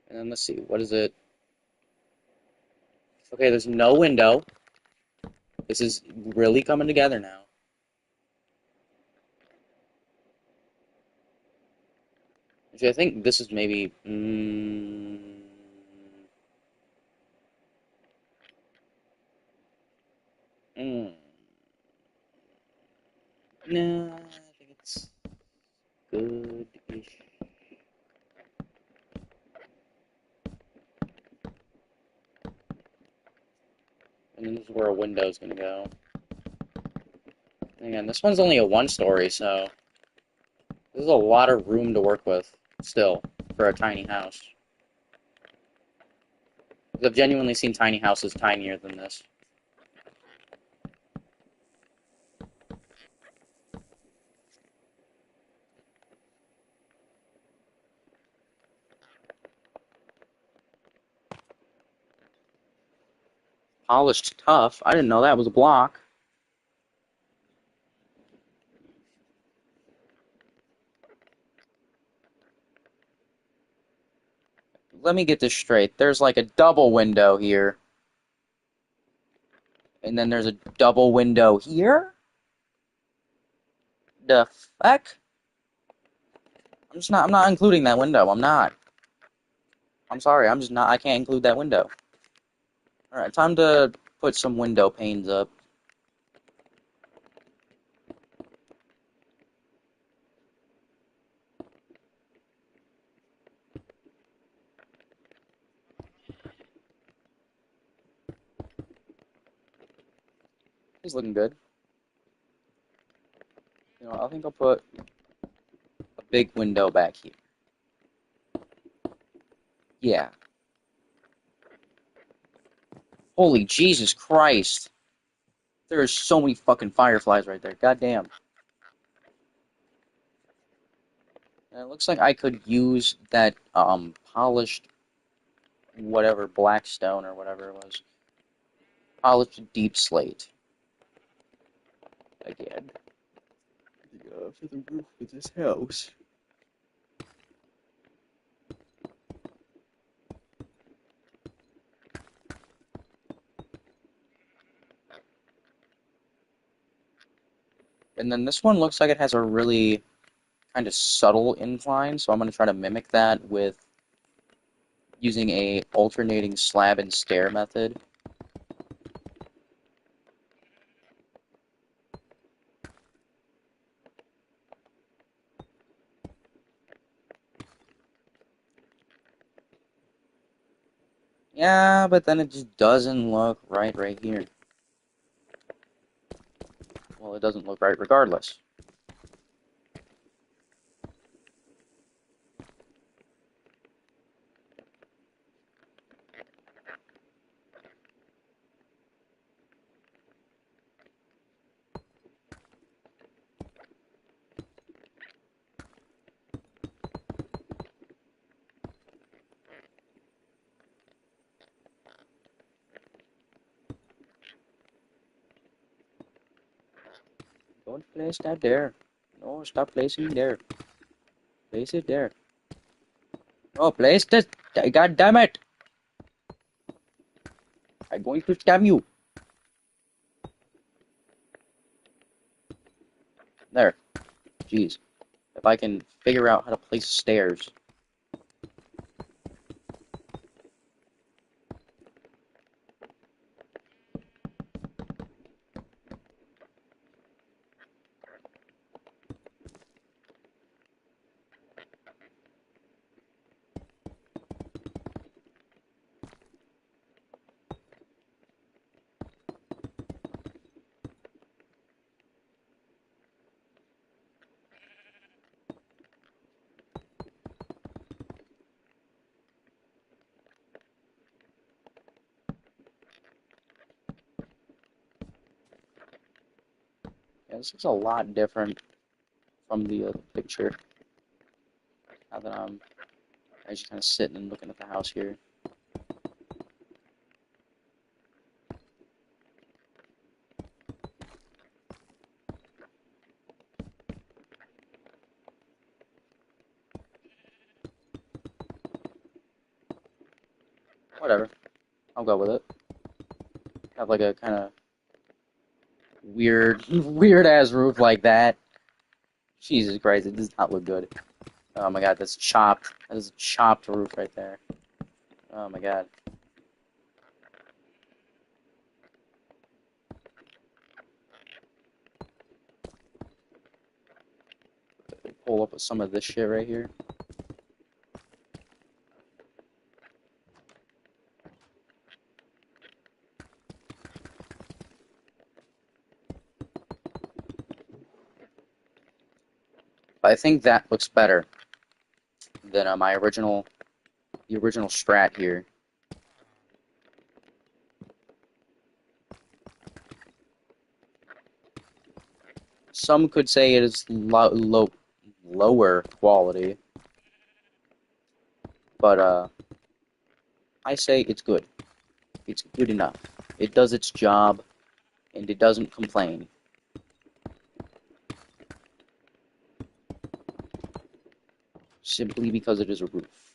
And then let's see, what is it? Okay, there's no window. This is really coming together now. Actually, I think this is maybe... No, I think it's good-ish. And then this is where a window's gonna go. And again, this one's only a one-story, so there's a lot of room to work with, still, for a tiny house. I've genuinely seen tiny houses tinier than this. Polished tough? I didn't know that was a block. Let me get this straight. There's like a double window here. And then there's a double window here? The fuck? I'm not including that window. I'm not. I'm sorry, I'm just not, I can't include that window. Alright, time to put some window panes up. He's looking good. You know, I think I'll put a big window back here. Yeah. Holy Jesus Christ. There are so many fucking fireflies right there. Goddamn. And it looks like I could use that, polished, whatever, black stone or whatever it was. Polished deep slate. Again. For the roof of this house. And then this one looks like it has a really kind of subtle incline, so I'm going to try to mimic that with using a alternating slab and stair method. Yeah, but then it just doesn't look right here. Well, it doesn't look right regardless. Don't place that there. No, stop placing there. Place it there. No, place this. God damn it! I'm going to scam you. There. Jeez. If I can figure out how to place stairs. Yeah, this looks a lot different from the other picture. Now that I'm just kind of sitting and looking at the house here. Whatever. I'll go with it. Have like a kind of weird ass roof like that. Jesus Christ, it does not look good. Oh my god, that's chopped. That is a chopped roof right there. Oh my god. Pull up with some of this shit right here. But I think that looks better than the original strat here. Some could say it is lower quality, but I say it's good. It's good enough. It does its job, and it doesn't complain. Simply because it is a roof.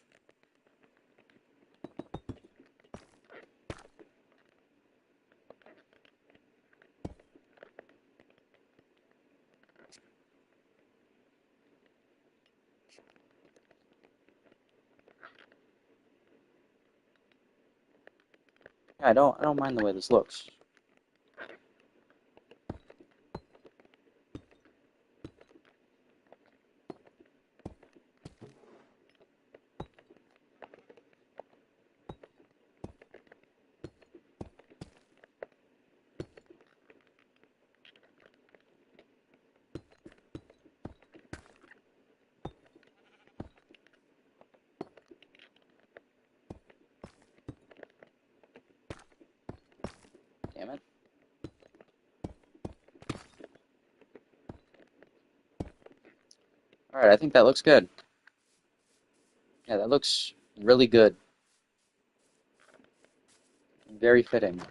Yeah, I don't mind the way this looks. Damn it. Alright, I think that looks good. Yeah, that looks really good. Very fitting.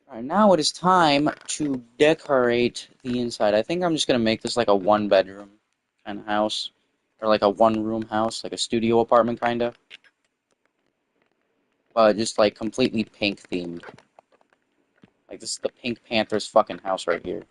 Alright, now it is time to decorate the inside. I think I'm just gonna make this like a one-bedroom kind of house. Or like a one-room house, like a studio apartment kinda. Just like completely pink themed. Like this is the Pink Panther's fucking house right here.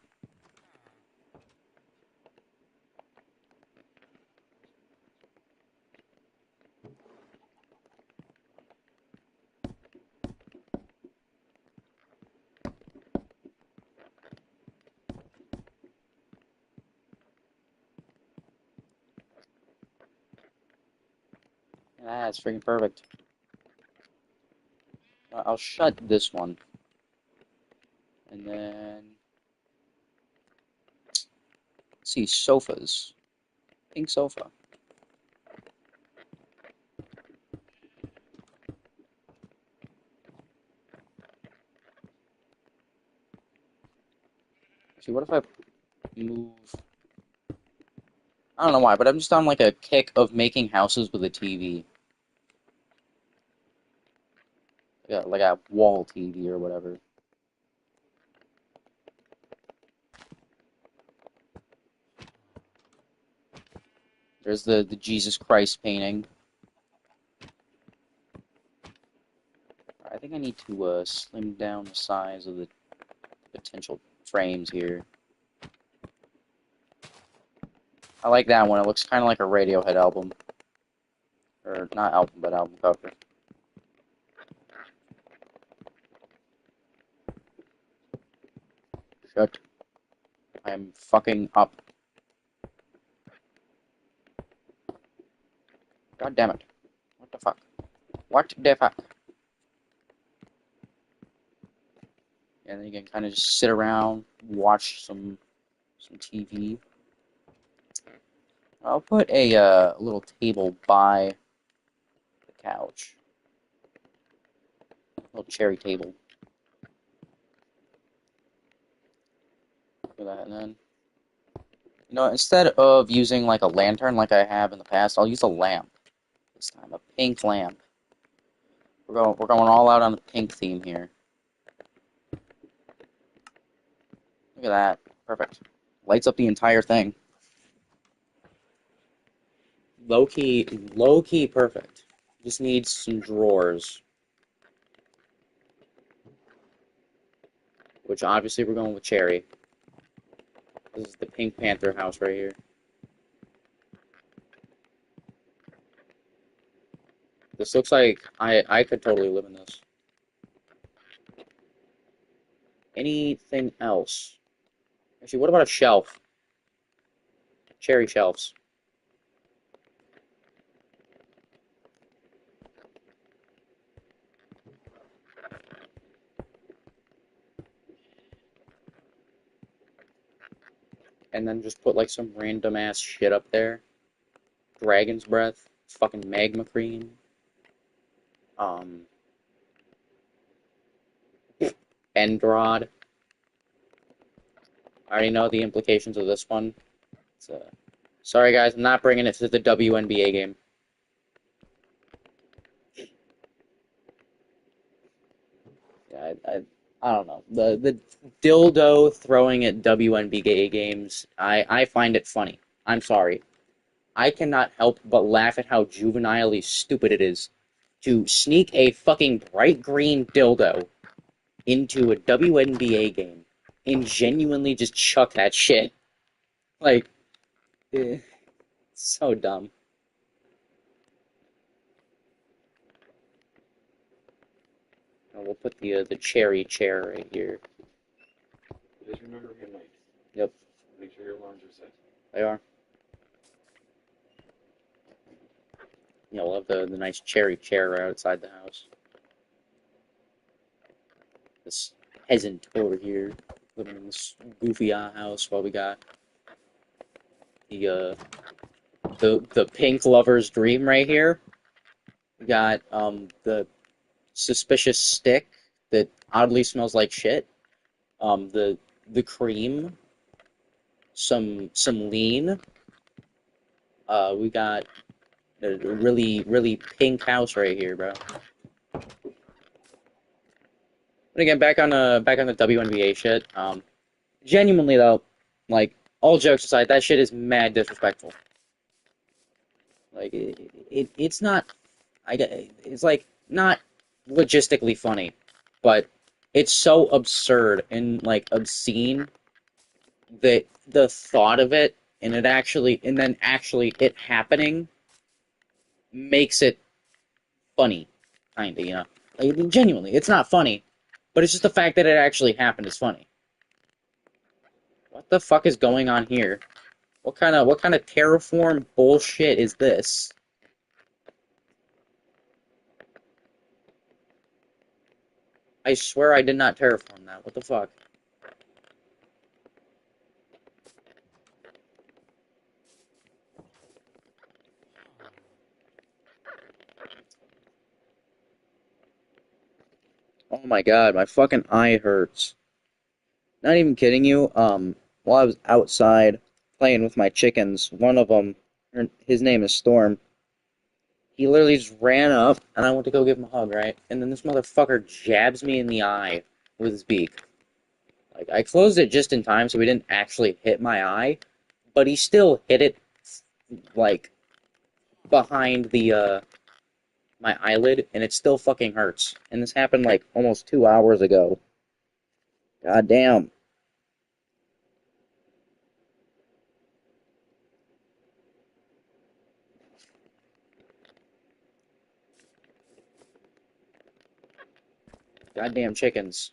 That's freaking perfect. I'll shut this one. And then, let's see, sofas. Pink sofa. See, what if I move... I don't know why, but I'm just on like a kick of making houses with a TV. Yeah, like a wall TV or whatever. There's the Jesus Christ painting. I think I need to slim down the size of the potential frames here. I like that one. It looks kind of like a Radiohead album. Or not album, but album cover. Shut. I'm fucking up. God damn it. What the fuck? What the fuck? And then you can kind of just sit around, watch some TV. I'll put a little table by the couch. A little cherry table. Look at that, and then... You know, instead of using like a lantern like I have in the past, I'll use a lamp. This time, a pink lamp. We're going all out on the pink theme here. Look at that. Perfect. Lights up the entire thing. Low key perfect. Just needs some drawers. Which obviously we're going with cherry. This is the Pink Panther house right here. This looks like I could totally live in this. Anything else? Actually, what about a shelf? Cherry shelves. And then just put like some random ass shit up there. Dragon's breath. Fucking magma cream. End rod. I already know the implications of this one. Sorry guys, I'm not bringing it to the WNBA game. Yeah, I don't know. The dildo throwing at WNBA games, I find it funny. I'm sorry. I cannot help but laugh at how juvenilely stupid it is to sneak a fucking bright green dildo into a WNBA game and genuinely just chuck that shit. Like, so dumb. We'll put the cherry chair right here. Just remember good night. Yep. Make sure your alarms are set. They are. You know, we'll have the nice cherry chair right outside the house. This peasant over here living in this goofy house while we got the the pink lover's dream right here. We got the suspicious stick that oddly smells like shit. The cream, some lean. We got a really pink house right here, bro. But again, back on the WNBA shit. Genuinely though, like all jokes aside, that shit is mad disrespectful. Like it's not. It's like not logistically funny, but it's so absurd and like obscene that the thought of it and then actually it happening makes it funny, kinda, you know. Like, genuinely, it's not funny, but it's just the fact that it actually happened is funny. What the fuck is going on here? What kind of terraform bullshit is this? I swear I did not terraform that. What the fuck? Oh my god, my fucking eye hurts. Not even kidding you. While I was outside playing with my chickens, one of them, his name is Storm. He literally just ran up, and I went to go give him a hug, right? And then this motherfucker jabs me in the eye with his beak. Like, I closed it just in time so he didn't actually hit my eye, but he still hit it, like, behind my eyelid, and it still fucking hurts. And this happened, like, almost 2 hours ago. God damn. Goddamn chickens.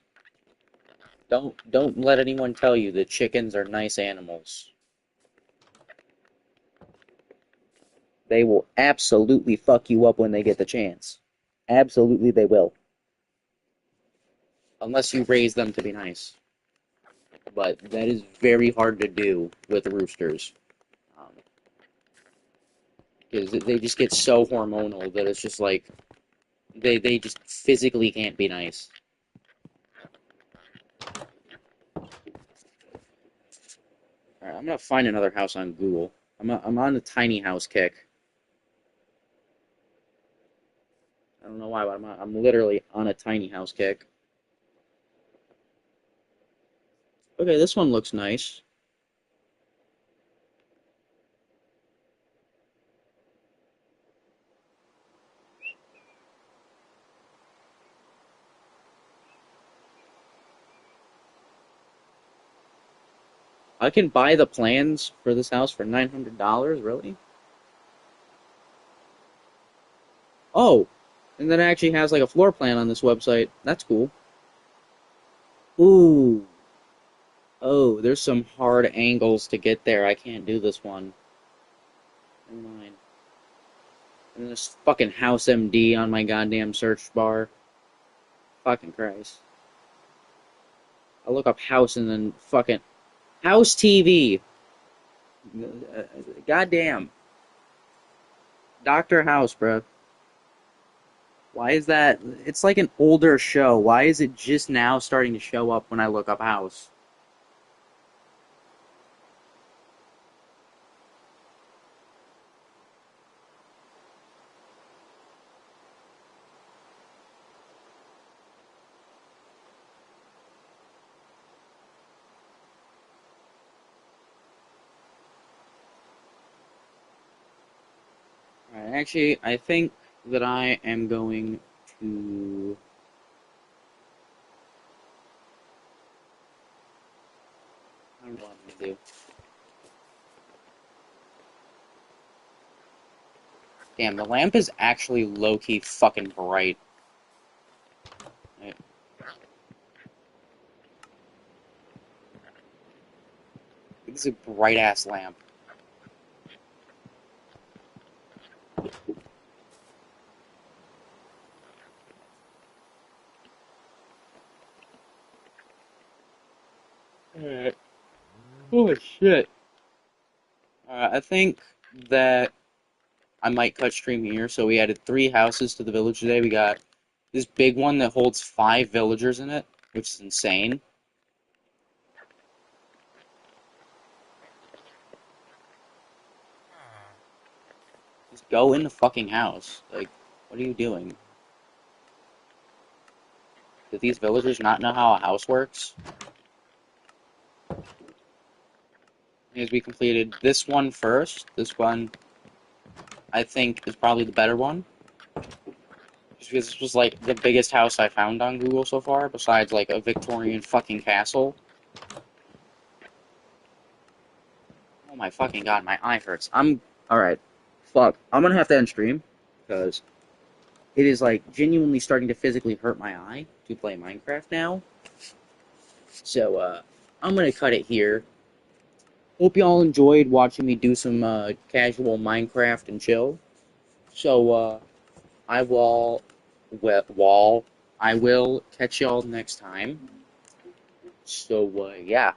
Don't let anyone tell you that chickens are nice animals. They will absolutely fuck you up when they get the chance. Absolutely they will. Unless you raise them to be nice. But that is very hard to do with roosters. Because they just get so hormonal that it's just like they just physically can't be nice. Alright, I'm gonna find another house on Google. I'm on the tiny house kick. I don't know why, but I'm literally on a tiny house kick. Okay, this one looks nice. I can buy the plans for this house for $900, really? Oh, and then it actually has like a floor plan on this website. That's cool. Ooh. Oh, there's some hard angles to get there. I can't do this one. Never mind. And there's fucking House MD on my goddamn search bar. Fucking Christ. I look up house and then fucking House TV. Goddamn. Doctor House, bro. Why is that? It's like an older show. Why is it just now starting to show up when I look up House? Alright, actually, I think that I am going to. I don't know what I'm gonna do. Damn, the lamp is actually low-key fucking bright. Right. This is a bright-ass lamp. Alright. Holy shit. I think that I might cut stream here. So we added 3 houses to the village today. We got this big one that holds 5 villagers in it, which is insane. Just go in the fucking house. Like, what are you doing? Do these villagers not know how a house works? Because we completed this one first. This one, I think, is probably the better one. Just because this was, like, the biggest house I found on Google so far, besides, like, a Victorian fucking castle. Oh my fucking god, my eye hurts. Alright. Fuck. I'm gonna have to end stream, because it is, like, genuinely starting to physically hurt my eye to play Minecraft now. So, I'm gonna cut it here. Hope y'all enjoyed watching me do some, casual Minecraft and chill. So, I will... Wall. I will catch y'all next time. So, yeah.